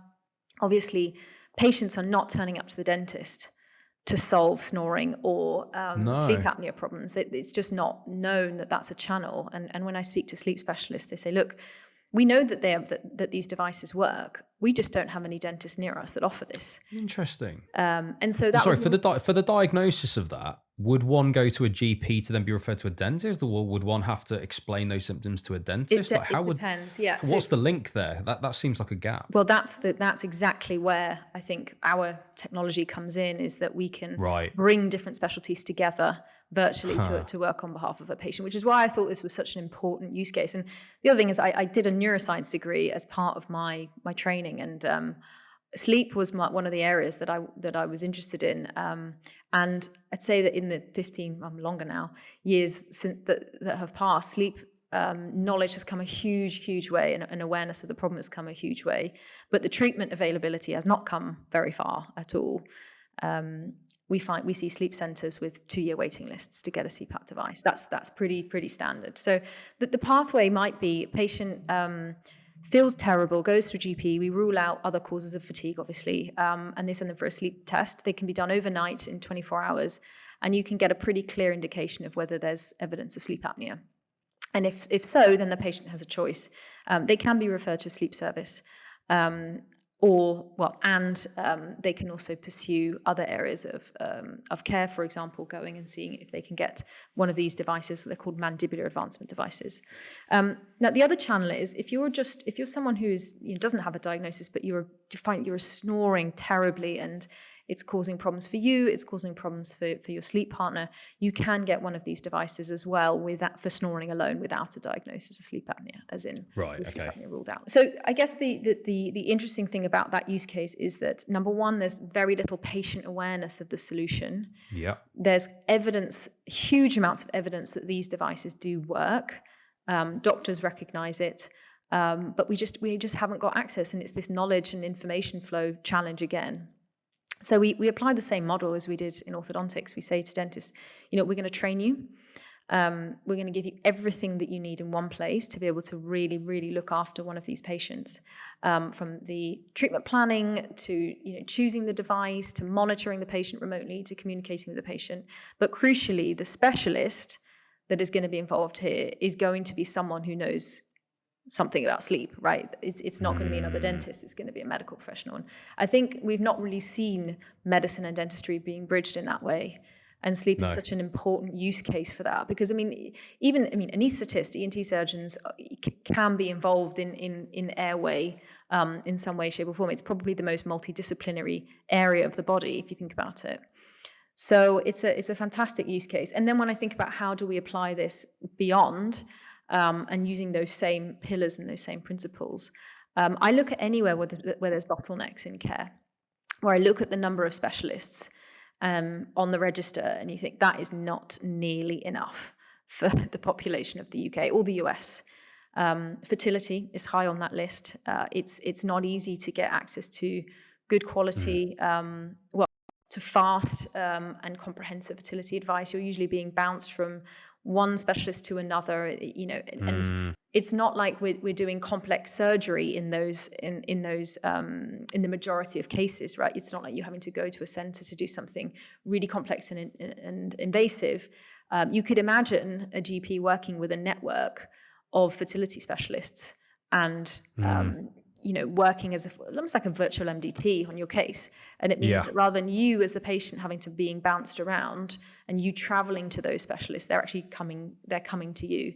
obviously, patients are not turning up to the dentist to solve snoring or sleep apnea problems. It's just not known that that's a channel. And when I speak to sleep specialists, they say, look, we know that that these devices work. We just don't have any dentists near us that offer this. Interesting. And so that for the diagnosis of that, would one go to a GP to then be referred to a dentist, or would one have to explain those symptoms to a dentist? It depends. Yeah. What's the link there? That seems like a gap. Well, that's exactly where I think our technology comes in, is that we can bring different specialties together virtually to work on behalf of a patient, which is why I thought this was such an important use case. And the other thing is I did a neuroscience degree as part of my training, and sleep was one of the areas that I was interested in. And I'd say that in the 15, longer now, years since that have passed, sleep knowledge has come a huge way, and awareness of the problem has come a huge way. But the treatment availability has not come very far at all. We see sleep centres with 2-year waiting lists to get a CPAP device. That's pretty standard. So the pathway might be patient feels terrible, goes through GP. We rule out other causes of fatigue, obviously, and they send them for a sleep test. They can be done overnight in 24 hours, and you can get a pretty clear indication of whether there's evidence of sleep apnea. And if so, then the patient has a choice. They can be referred to a sleep service, they can also pursue other areas of care, for example, going and seeing if they can get one of these devices. They're called mandibular advancement devices. Now, the other channel is if you're someone who doesn't have a diagnosis, but you find you're snoring terribly and it's causing problems for you, it's causing problems for your sleep partner, you can get one of these devices as well for snoring alone without a diagnosis of sleep apnea, as in sleep apnea ruled out. So I guess the interesting thing about that use case is that, number one, there's very little patient awareness of the solution. Yeah. There's evidence, huge amounts of evidence that these devices do work. Doctors recognize it. But we just haven't got access, and it's this knowledge and information flow challenge again. So we apply the same model as we did in orthodontics. We say to dentists, we're going to train you. We're going to give you everything that you need in one place to be able to really, really look after one of these patients, from the treatment planning to choosing the device, to monitoring the patient remotely, to communicating with the patient. But crucially, the specialist that is going to be involved here is going to be someone who knows something about sleep, right? It's not going to be another dentist, it's going to be a medical professional. And I think we've not really seen medicine and dentistry being bridged in that way. And sleep is such an important use case for that, because anesthetists, ENT surgeons can be involved in airway in some way, shape or form. It's probably the most multidisciplinary area of the body if you think about it. So it's a fantastic use case. And then when I think about how do we apply this beyond, and using those same pillars and those same principles, I look at anywhere where there's bottlenecks in care, where I look at the number of specialists on the register, and you think that is not nearly enough for the population of the UK or the US. Fertility is high on that list. It's not easy to get access to good quality, to fast and comprehensive fertility advice. You're usually being bounced from one specialist to another, and it's not like we're doing complex surgery in the majority of cases, right? It's not like you're having to go to a center to do something really complex and invasive. You could imagine a GP working with a network of fertility specialists and working as almost like a virtual MDT on your case. And it means that rather than you as the patient having to being bounced around and you traveling to those specialists, they're coming to you.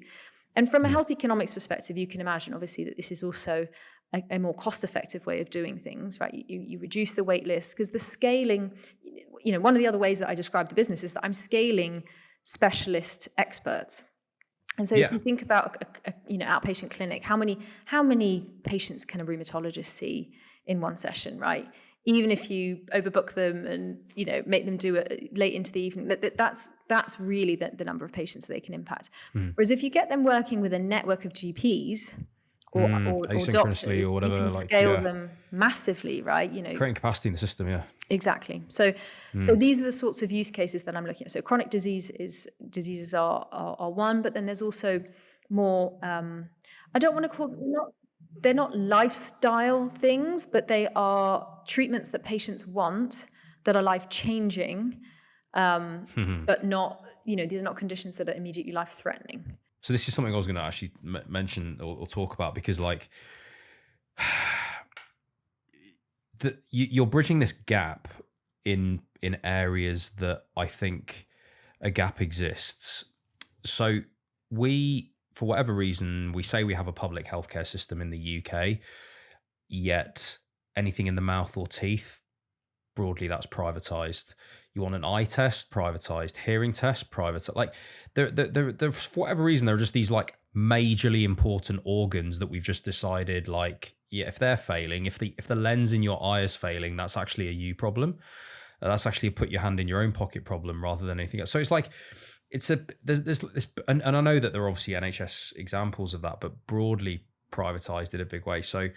And from a health economics perspective, you can imagine obviously that this is also a more cost-effective way of doing things, right? You reduce the wait list, because the scaling, one of the other ways that I describe the business is that I'm scaling specialist experts. And so if you think about outpatient clinic, how many patients can a rheumatologist see in one session, right? Even if you overbook them and make them do it late into the evening, that's really the number of patients that they can impact. Whereas if you get them working with a network of GPs or asynchronously doctors, or whatever, you can scale them massively, right? Creating capacity in the system, Exactly. So these are the sorts of use cases that I'm looking at. So chronic diseases are one, but then there's also more, I don't want to call them, they're not lifestyle things, but they are treatments that patients want that are life-changing, but not, these are not conditions that are immediately life-threatening. So this is something I was going to actually mention or talk about, because you're bridging this gap in areas that I think a gap exists. So for whatever reason, we say we have a public healthcare system in the UK, yet anything in the mouth or teeth, broadly, that's privatized. You want an eye test, privatized. Hearing test, privatized. Like there, for whatever reason, there are just these majorly important organs that we've just decided, if they're failing, if the lens in your eye is failing, that's actually a you problem. That's actually a put your hand in your own pocket problem rather than anything else. So it's there's this, and I know that there are obviously NHS examples of that, but broadly privatized in a big way. So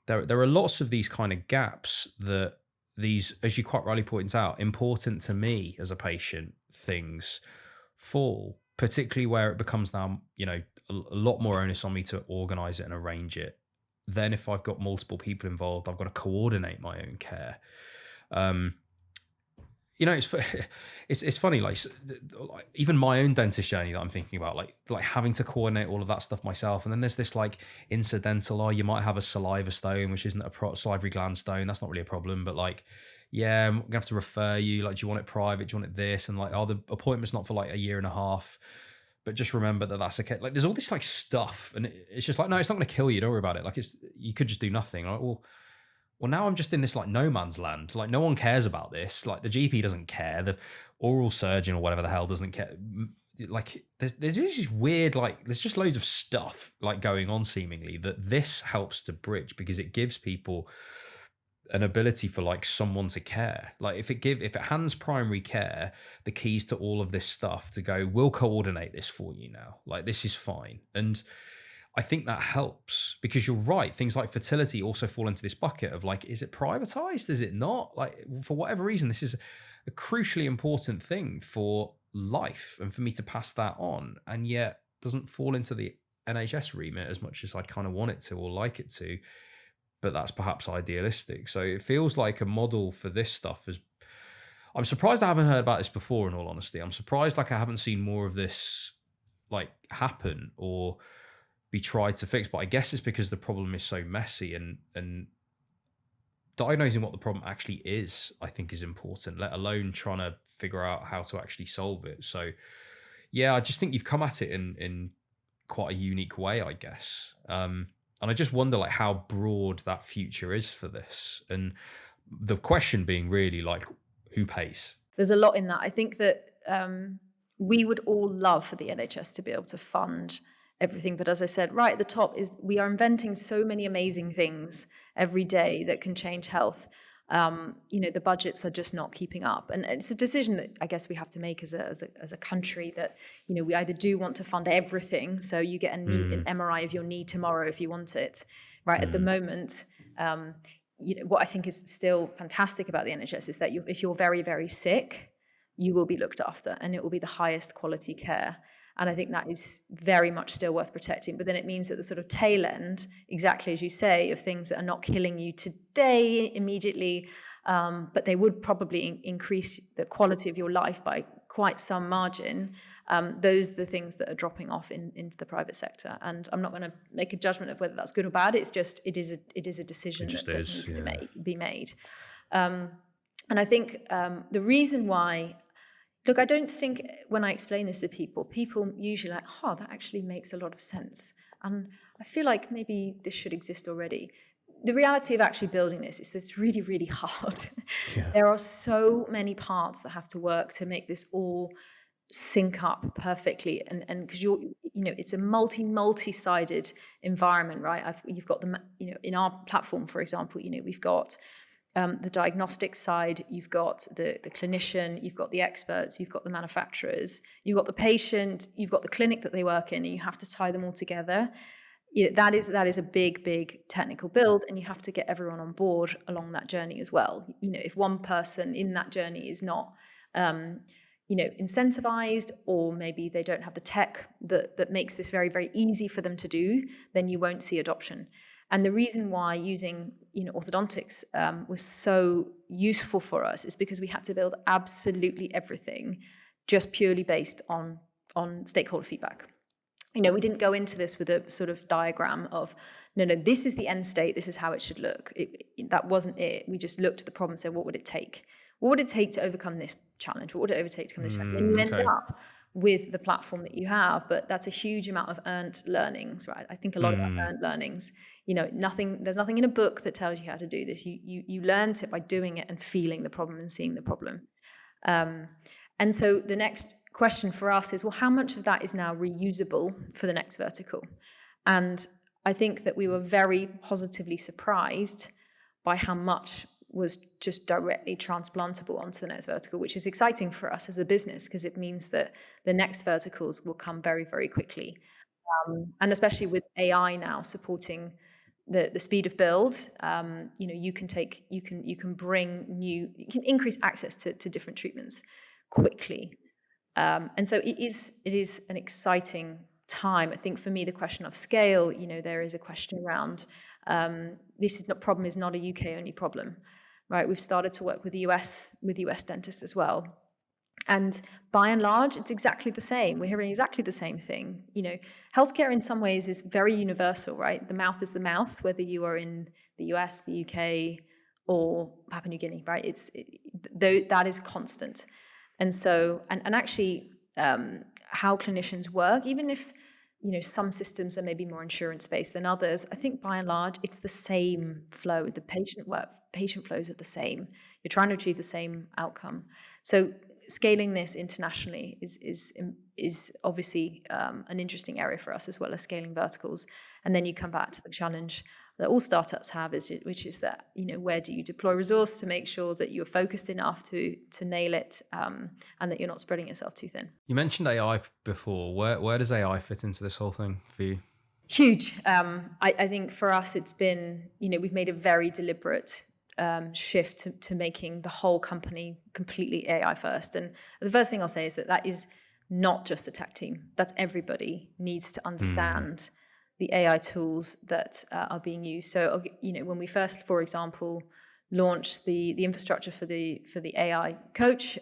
there are lots of these kind of gaps that these, as you quite rightly point out, important to me as a patient, things fall, particularly where it becomes now, a lot more onus on me to organize it and arrange it then if I've got multiple people involved, I've got to coordinate my own care. Um, it's it's funny, like even my own dentist journey that I'm thinking about, like having to coordinate all of that stuff myself. And then there's this like incidental, you might have a saliva stone, which isn't a salivary gland stone. That's not really a problem, but like, yeah, I'm gonna have to refer you. Like, do you want it private? Do you want it this? And like, oh, the appointment's not for like a year and a half. But just remember that that's okay. Like, there's all this like stuff, and it's just like, no, it's not going to kill you. Don't worry about it. Like, you could just do nothing. Like, well, now I'm just in this like no man's land. Like, no one cares about this. Like, the GP doesn't care. The oral surgeon or whatever the hell doesn't care. Like, there's this weird, like, there's just loads of stuff like going on seemingly that this helps to bridge, because it gives people an ability for like someone to care. Like, if it hands primary care the keys to all of this stuff to go, we'll coordinate this for you now. Like, this is fine. And I think that helps, because you're right. Things like fertility also fall into this bucket of like, is it privatized? Is it not? Like, for whatever reason, this is a crucially important thing for life and for me to pass that on, and yet doesn't fall into the NHS remit as much as I'd kind of want it to or like it to. But that's perhaps idealistic. So it feels like a model for this stuff is. I'm surprised I haven't heard about this before, in all honesty. I'm surprised like I haven't seen more of this like happen or be tried to fix. But I guess it's because the problem is so messy, and diagnosing what the problem actually is, I think, is important, let alone trying to figure out how to actually solve it. So yeah, I just think you've come at it in quite a unique way, I guess. And I just wonder like how broad that future is for this. And the question being really like, who pays? There's a lot in that. I think that we would all love for the NHS to be able to fund everything. But as I said, right at the top is we are inventing so many amazing things every day that can change health. The budgets are just not keeping up, and it's a decision that I guess we have to make as a country, that we either do want to fund everything, so you get an MRI of your knee tomorrow if you want it. Right at the moment, what I think is still fantastic about the NHS is that if you're very, very sick, you will be looked after, and it will be the highest quality care. And I think that is very much still worth protecting. But then it means that the sort of tail end, exactly as you say, of things that are not killing you today immediately, but they would probably increase the quality of your life by quite some margin. Those are the things that are dropping off into the private sector. And I'm not going to make a judgment of whether that's good or bad. It's just it is a decision that needs to be made. And I think the reason why. Look, I don't think when I explain this to people usually like, that actually makes a lot of sense. And I feel like maybe this should exist already. The reality of actually building this is that it's really, really hard. Yeah. There are so many parts that have to work to make this all sync up perfectly. And because it's a multi-sided environment, right? You've got in our platform, for example, we've got the diagnostic side, you've got the clinician, you've got the experts, you've got the manufacturers, you've got the patient, you've got the clinic that they work in, and you have to tie them all together. That is a big technical build, and you have to get everyone on board along that journey as well. If one person in that journey is not incentivized, or maybe they don't have the tech that makes this very, very easy for them to do, then you won't see adoption. And the reason why using orthodontics was so useful for us is because we had to build absolutely everything just purely based on stakeholder feedback. We didn't go into this with a sort of diagram of, no, this is the end state, this is how it should look. That wasn't it. We just looked at the problem and said, what would it take? What would it take to overcome this challenge? What would it take to overcome this challenge? And you end up with the platform that you have, but that's a huge amount of earned learnings, right? I think a lot of earned learnings, there's nothing in a book that tells you how to do this. You learned it by doing it and feeling the problem and seeing the problem. And so the next question for us is, well, how much of that is now reusable for the next vertical? And I think that we were very positively surprised by how much was just directly transplantable onto the next vertical, which is exciting for us as a business, because it means that the next verticals will come very, very quickly. And especially with AI now supporting the speed of build, you can increase access to different treatments quickly. And so it is an exciting time. I think for me, the question of scale, there is a question around problem is not a UK only problem, right? We've started to work with US dentists as well. And by and large, it's exactly the same. We're hearing exactly the same thing. Healthcare in some ways is very universal, right? The mouth is the mouth, whether you are in the US, the UK, or Papua New Guinea, right? That is constant. And so, and actually, how clinicians work, even if some systems are maybe more insurance-based than others, I think by and large, it's the same flow. The patient flows are the same. You're trying to achieve the same outcome. So scaling this internationally is obviously an interesting area for us, as well as scaling verticals. And then you come back to the challenge that all startups have, which is that where do you deploy resource to make sure that you're focused enough to nail it, and that you're not spreading yourself too thin. You mentioned AI before. Where does AI fit into this whole thing for you? Huge. I think for us it's been we've made a very deliberate shift to making the whole company completely AI first. And the first thing I'll say is that is not just the tech team. That's everybody needs to understand the AI tools that are being used. So when we first, for example, launched the infrastructure for the AI coach,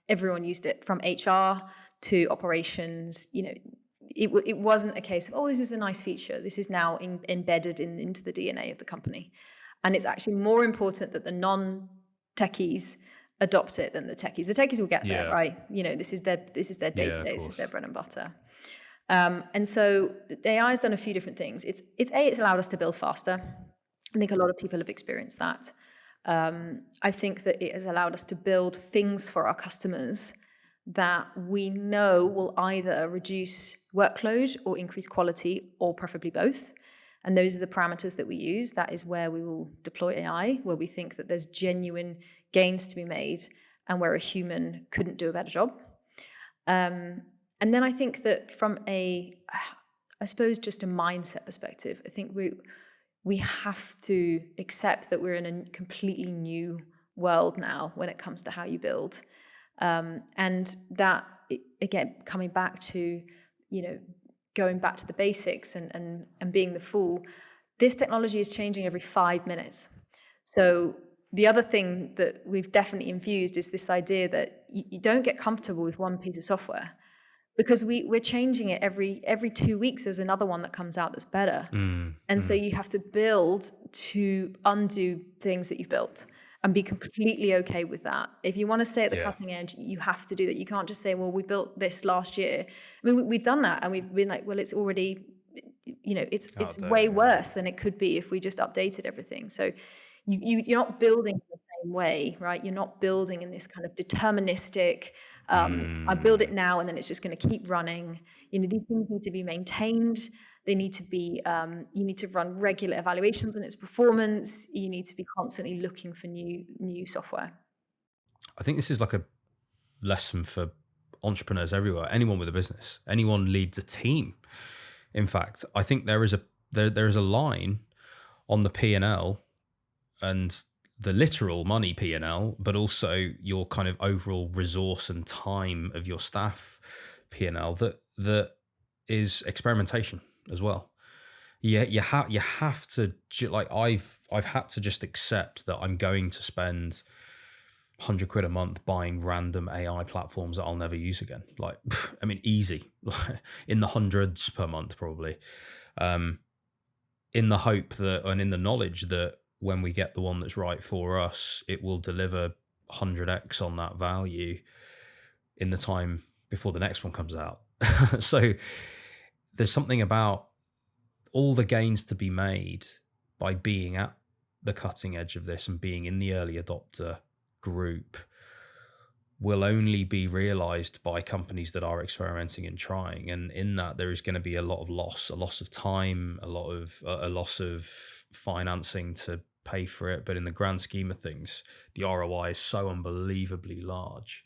everyone used it, from HR to operations. It wasn't a case of, this is a nice feature. This is now embedded into the DNA of the company. And it's actually more important that the non-techies adopt it than the techies. The techies will get there, right? This is their day-to-day, this is their bread and butter. And so the AI has done a few different things. It's allowed us to build faster. I think a lot of people have experienced that. I think that it has allowed us to build things for our customers that we know will either reduce workload or increase quality, or preferably both. And those are the parameters that we use. That is where we will deploy AI, where we think that there's genuine gains to be made and where a human couldn't do a better job. And then I think that from I suppose just a mindset perspective, I think we have to accept that we're in a completely new world now when it comes to how you build. And that, again, coming back to, going back to the basics and being the fool, this technology is changing every 5 minutes. So the other thing that we've definitely infused is this idea that you don't get comfortable with one piece of software, because we're changing it every 2 weeks. There's another one that comes out that's better. So you have to build to undo things that you've built and be completely okay with that. If you want to stay at the cutting edge, you have to do that. You can't just say, well, we built this last year. I mean, we've done that, and we've been like, well, it's already, it's way worse than it could be if we just updated everything. So you're not building the same way, right? You're not building in this kind of deterministic, I build it now and then it's just going to keep running. These things need to be maintained. They need to be, you need to run regular evaluations on its performance. You need to be constantly looking for new software. I think this is like a lesson for entrepreneurs everywhere. Anyone with a business, anyone leads a team. In fact, I think there is a line on the P&L and the literal money P&L, but also your kind of overall resource and time of your staff P&L that is experimentation as well. You have to, like, I've had to just accept that I'm going to spend £100 a month buying random AI platforms that I'll never use again. Like, I mean, easy, in the hundreds per month probably, in the hope that, and in the knowledge that when we get the one that's right for us, it will deliver 100x on that value in the time before the next one comes out. So there's something about all the gains to be made by being at the cutting edge of this and being in the early adopter group will only be realized by companies that are experimenting and trying. And in that, there is going to be a lot of loss of time, a loss of financing to pay for it. But in the grand scheme of things, the ROI is so unbelievably large.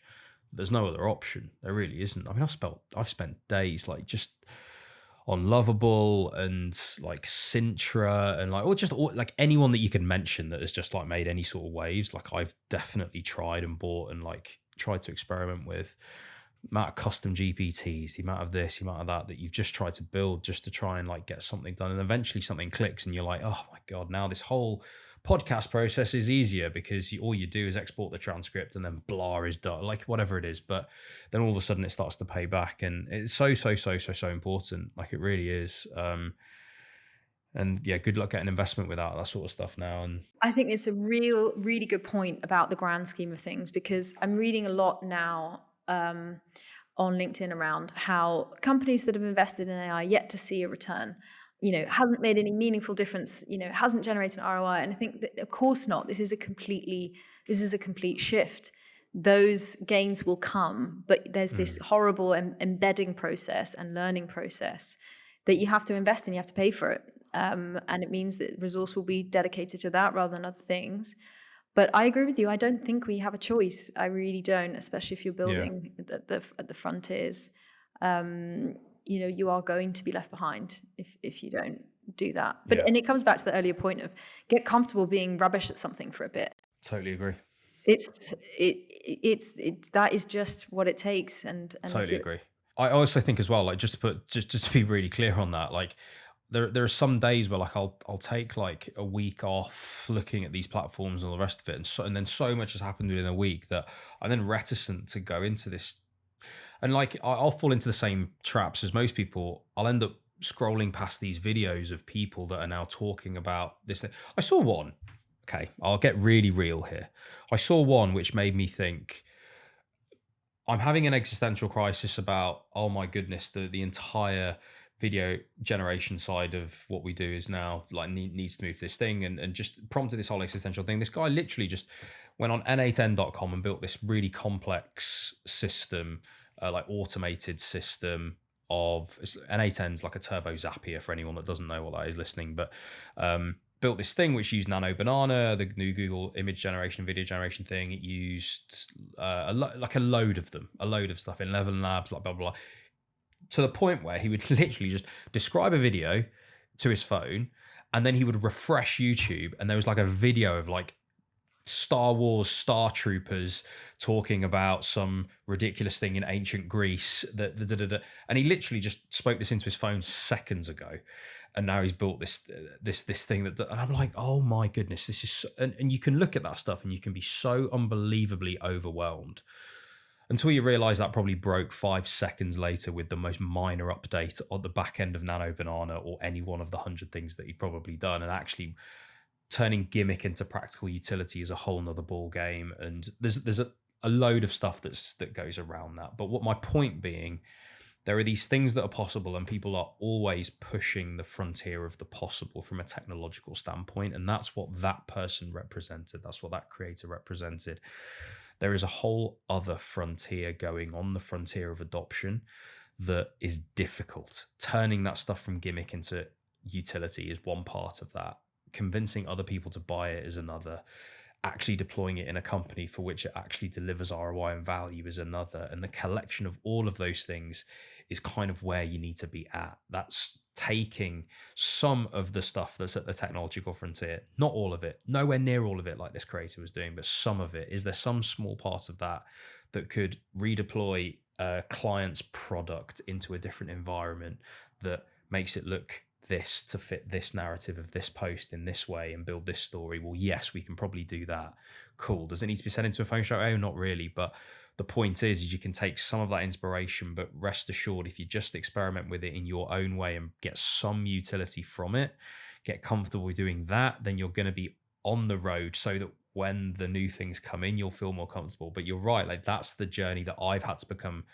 There's no other option. There really isn't. I mean, I've spent days like just on Lovable and like Sintra and like anyone that you can mention that has just like made any sort of waves. Like I've definitely tried and bought and like tried to experiment with. amount of custom GPTs, the amount of this, the amount of that you've just tried to build just to try and like get something done. And eventually something clicks and you're like, oh my God, now this whole podcast process is easier because all you do is export the transcript and then blah is done, like whatever it is. But then all of a sudden it starts to pay back, and it's so important. Like it really is. And yeah, good luck getting investment without that sort of stuff now. And I think it's a really good point about the grand scheme of things, because I'm reading a lot now on LinkedIn around how companies that have invested in AI yet to see a return, hasn't made any meaningful difference, hasn't generated an ROI. And I think that, of course not. This is a complete shift. Those gains will come, but there's this horrible embedding process and learning process that you have to invest in. You have to pay for it. And it means that resource will be dedicated to that rather than other things. But I agree with you. I don't think we have a choice. I really don't, especially if you're building at the frontiers. You are going to be left behind if you don't do that. But and it comes back to the earlier point of get comfortable being rubbish at something for a bit. Totally agree. It's that is just what it takes. And totally agree. I also think as well, like just to be really clear on that, like there are some days where like I'll take like a week off looking at these platforms and all the rest of it, and then so much has happened within a week that I'm then reticent to go into this. And like I'll fall into the same traps as most people. I'll end up scrolling past these videos of people that are now talking about this thing. I saw one. Okay, I'll get really real here. I saw one which made me think, I'm having an existential crisis about, oh my goodness, the entire video generation side of what we do is now like needs to move this thing, and just prompted this whole existential thing. This guy literally just went on n8n.com and built this really complex system, like automated system of N8N's like a turbo Zapier for anyone that doesn't know what that is listening, but built this thing which used Nano Banana, the new Google image generation, video generation thing. It used a load of stuff in Level Labs, like blah, blah, blah, to the point where he would literally just describe a video to his phone, and then he would refresh YouTube, and there was like a video of like Star Wars Star Troopers talking about some ridiculous thing in ancient Greece, and he literally just spoke this into his phone seconds ago. And now he's built this thing and I'm like, oh my goodness, this is and you can look at that stuff and you can be so unbelievably overwhelmed until you realize that probably broke 5 seconds later with the most minor update on the back end of Nano Banana or any one of the 100 things that he'd probably done. And actually turning gimmick into practical utility is a whole nother ball game. And there's a load of stuff that goes around that. But what my point being, there are these things that are possible, and people are always pushing the frontier of the possible from a technological standpoint. And that's what that person represented. That's what that creator represented. There is a whole other frontier going on, the frontier of adoption, that is difficult. Turning that stuff from gimmick into utility is one part of that. Convincing other people to buy it is another. Actually deploying it in a company for which it actually delivers ROI and value is another. And the collection of all of those things is kind of where you need to be at. That's taking some of the stuff that's at the technological frontier, not all of it, nowhere near all of it like this creator was doing, but some of it. Is there some small part of that that could redeploy a client's product into a different environment that makes it look this to fit this narrative of this post in this way and build this story? Well, yes, we can probably do that. Cool. Does it need to be sent into a phone show? Oh, not really. But the point is you can take some of that inspiration, but rest assured, if you just experiment with it in your own way and get some utility from it, get comfortable with doing that, then you're going to be on the road so that when the new things come in, you'll feel more comfortable. But you're right. Like that's the journey that I've had to become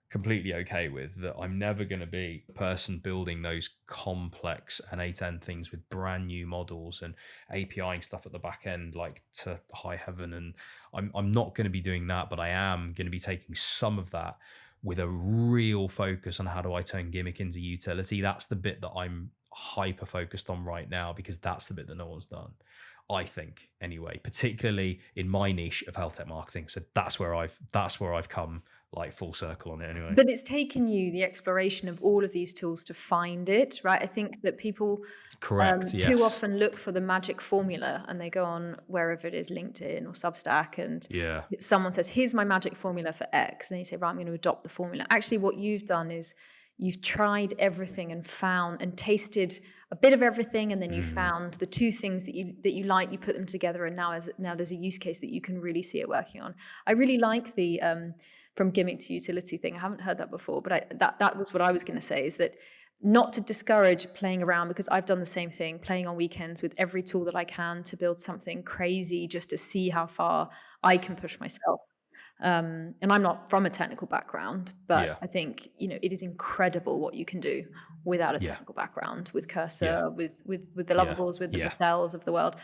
completely okay with, that I'm never going to be a person building those complex N8N things with brand new models and APIing stuff at the back end like to high heaven. And I'm not going to be doing that, but I am going to be taking some of that with a real focus on how do I turn gimmick into utility. That's the bit that I'm hyper focused on right now, because that's the bit that no one's done, I think, anyway, particularly in my niche of health tech marketing. So that's where I've come like full circle on it anyway. But it's taken you the exploration of all of these tools to find it, right? I think that people Correct. too Yes. often look for the magic formula, and they go on wherever it is, LinkedIn or Substack, and Yeah. someone says, here's my magic formula for X. And then you say, right, I'm going to adopt the formula. Actually, what you've done is you've tried everything and found and tasted a bit of everything, and then you found the two things that you like, you put them together, and now there's a use case that you can really see it working on. I really like the from gimmick to utility thing. I haven't heard that before, but that was what I was going to say, is that not to discourage playing around, because I've done the same thing, playing on weekends with every tool that I can to build something crazy just to see how far I can push myself. And I'm not from a technical background, but Yeah. I think, it is incredible what you can do without a Yeah. technical background, with Cursor, Yeah. with the Yeah. Lovables, with the Yeah. Vassels of the world.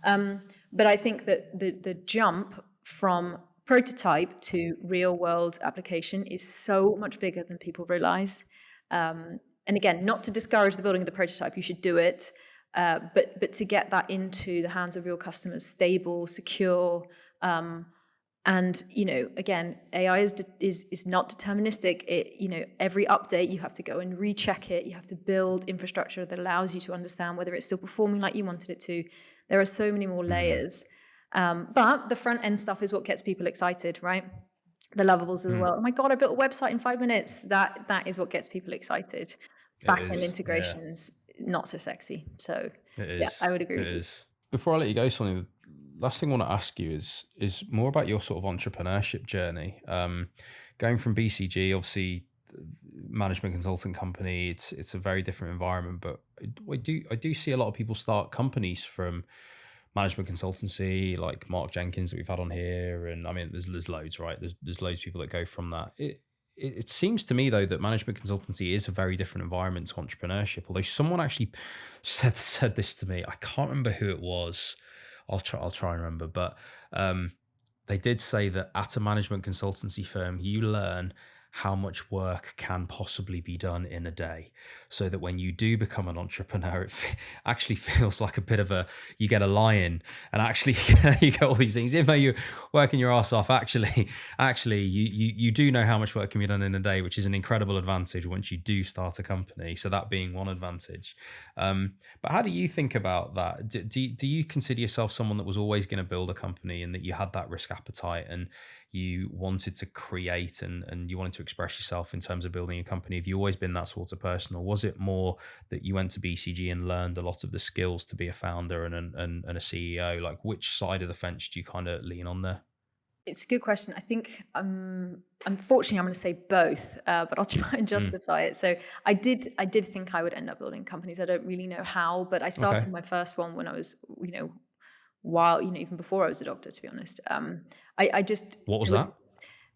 But I think that the jump from prototype to real world application is so much bigger than people realize. And again, not to discourage the building of the prototype, you should do it. But to get that into the hands of real customers, stable, secure, and again, AI is not deterministic. Every update you have to go and recheck it. You have to build infrastructure that allows you to understand whether it's still performing like you wanted it to. There are so many more layers. But the front end stuff is what gets people excited, right? The Lovables as well. Oh my God, I built a website in 5 minutes. That is what gets people excited. It Back end is. Yeah. integrations, not so sexy. So It yeah, is. I would agree It with you. is. Before I let you go, Sonia, the last thing I want to ask you is more about your sort of entrepreneurship journey. Going from BCG, obviously management consultant company, it's a very different environment, but I do see a lot of people start companies from management consultancy, like Mark Jenkins that we've had on here, and I mean there's loads, right? There's loads of people that go from that. It seems to me though that management consultancy is a very different environment to entrepreneurship. Although someone actually said this to me, I can't remember who it was. I'll try and remember, but they did say that at a management consultancy firm, you learn how much work can possibly be done in a day, so that when you do become an entrepreneur, it actually feels like a bit of you get a lion, and actually you get all these things. Even though you're working your ass off, actually you do know how much work can be done in a day, which is an incredible advantage once you do start a company. So that being one advantage. But how do you think about that? Do you consider yourself someone that was always going to build a company, and that you had that risk appetite, and you wanted to create and you wanted to express yourself in terms of building a company? Have you always been that sort of person, or was it more that you went to BCG and learned a lot of the skills to be a founder and a CEO? Like, which side of the fence do you kind of lean on there? It's a good question. I think, unfortunately, I'm going to say both, but I'll try and Mm. justify it. So I did think I would end up building companies. I don't really know how, but I Okay. started my first one when I was, while, even before I was a doctor, to be honest. I just, What was it that? was,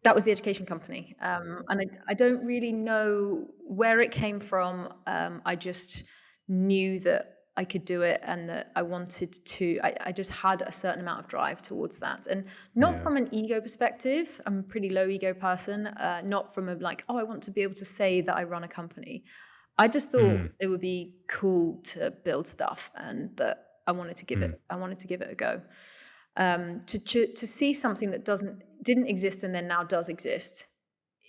that was the education company. And I don't really know where it came from. I just knew that I could do it, and that I wanted to, I just had a certain amount of drive towards that. And not Yeah. from an ego perspective, I'm a pretty low ego person, not from a like, oh, I want to be able to say that I run a company. I just thought Mm. it would be cool to build stuff, and that Mm. I wanted to give it a go. To see something that didn't exist and then now does exist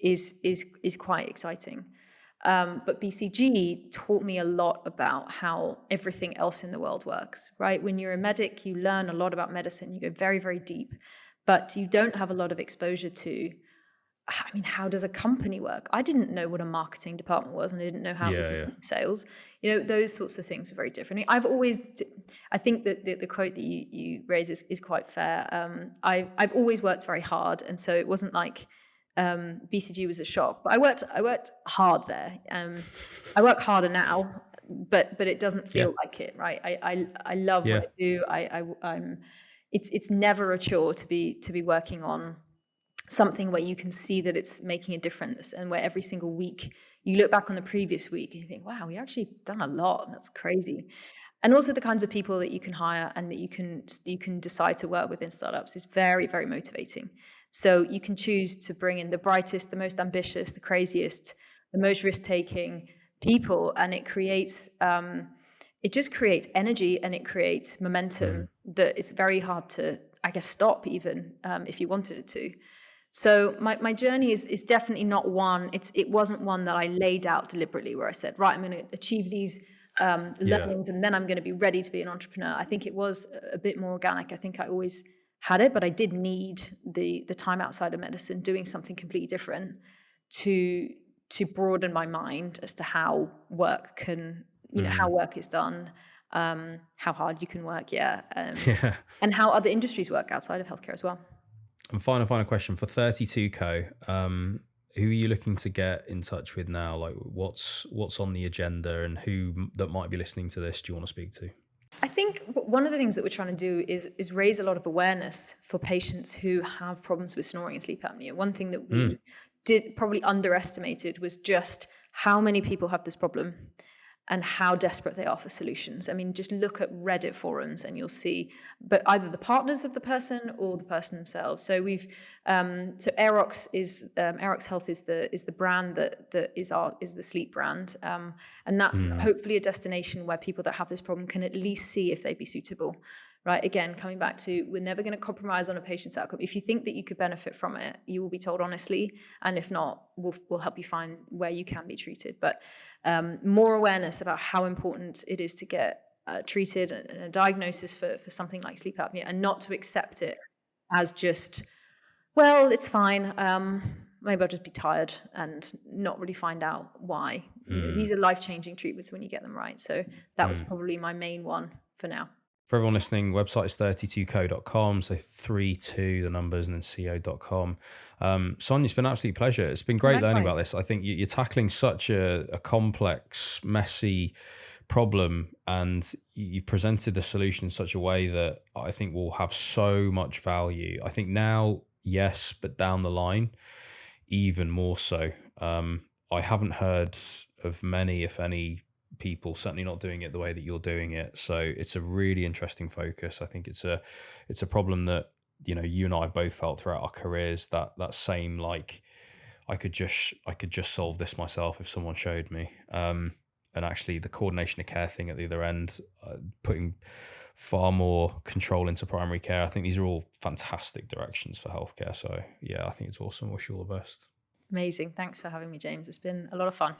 is quite exciting. But BCG taught me a lot about how everything else in the world works, right? When you're a medic, you learn a lot about medicine. You go very, very deep, but you don't have a lot of exposure to, I mean, how does a company work? I didn't know what a marketing department was, and I didn't know how it was Yeah. Yeah. different to sales. Those sorts of things are very different. I think that the quote that you raise is quite fair. I've always worked very hard, and so it wasn't like BCG was a shock. But I worked hard there. I work harder now, but it doesn't Yeah. feel like it, right? I love what Yeah. I do. I'm. It's never a chore to be working on something where you can see that it's making a difference, and where every single week you look back on the previous week and you think, wow, we actually done a lot. That's crazy. And also the kinds of people that you can hire and that you can decide to work with in startups is very, very motivating. So you can choose to bring in the brightest, the most ambitious, the craziest, the most risk-taking people, and it just creates energy, and it creates momentum Mm. that it's very hard to, I guess, stop, even if you wanted it to. So my journey is definitely not one. It wasn't one that I laid out deliberately, where I said, right, I'm going to achieve these Yeah. learnings, and then I'm going to be ready to be an entrepreneur. I think it was a bit more organic. I think I always had it, but I did need the time outside of medicine, doing something completely different, to broaden my mind as to how work can, how work is done, how hard you can work, Yeah. and how other industries work outside of healthcare as well. And final question for 32Co. Who are you looking to get in touch with now? Like, what's on the agenda, and who that might be listening to this do you want to speak to? I think one of the things that we're trying to do is raise a lot of awareness for patients who have problems with snoring and sleep apnea. One thing that we did probably underestimated was just how many people have this problem and how desperate they are for solutions. I mean, just look at Reddit forums and you'll see, but either the partners of the person or the person themselves. So we've, so Aerox Aerox Health is the brand that is the sleep brand, and that's hopefully a destination where people that have this problem can at least see if they'd be suitable. Right. Again, coming back to, we're never going to compromise on a patient's outcome. If you think that you could benefit from it, you will be told honestly. And if not, we'll help you find where you can be treated. But more awareness about how important it is to get treated and a diagnosis for something like sleep apnea, and not to accept it as just, well, it's fine. Maybe I'll just be tired and not really find out why. These are life-changing treatments when you get them right. So that was probably my main one for now. For everyone listening, website is 32co.com, so 32, the numbers, and then co.com. Sonia, it's been an absolute pleasure. It's been great learning about this. I think you're tackling such a complex, messy problem, and you presented the solution in such a way that I think will have so much value. I think now, yes, but down the line, even more so. I haven't heard of many, if any, people certainly not doing it the way that you're doing it. So it's a really interesting focus. I think it's a problem that, you and I have both felt throughout our careers, that same, like, I could just solve this myself if someone showed me. And actually the coordination of care thing at the other end, putting far more control into primary care. I think these are all fantastic directions for healthcare. So yeah, I think it's awesome. Wish you all the best. Amazing. Thanks for having me, James. It's been a lot of fun.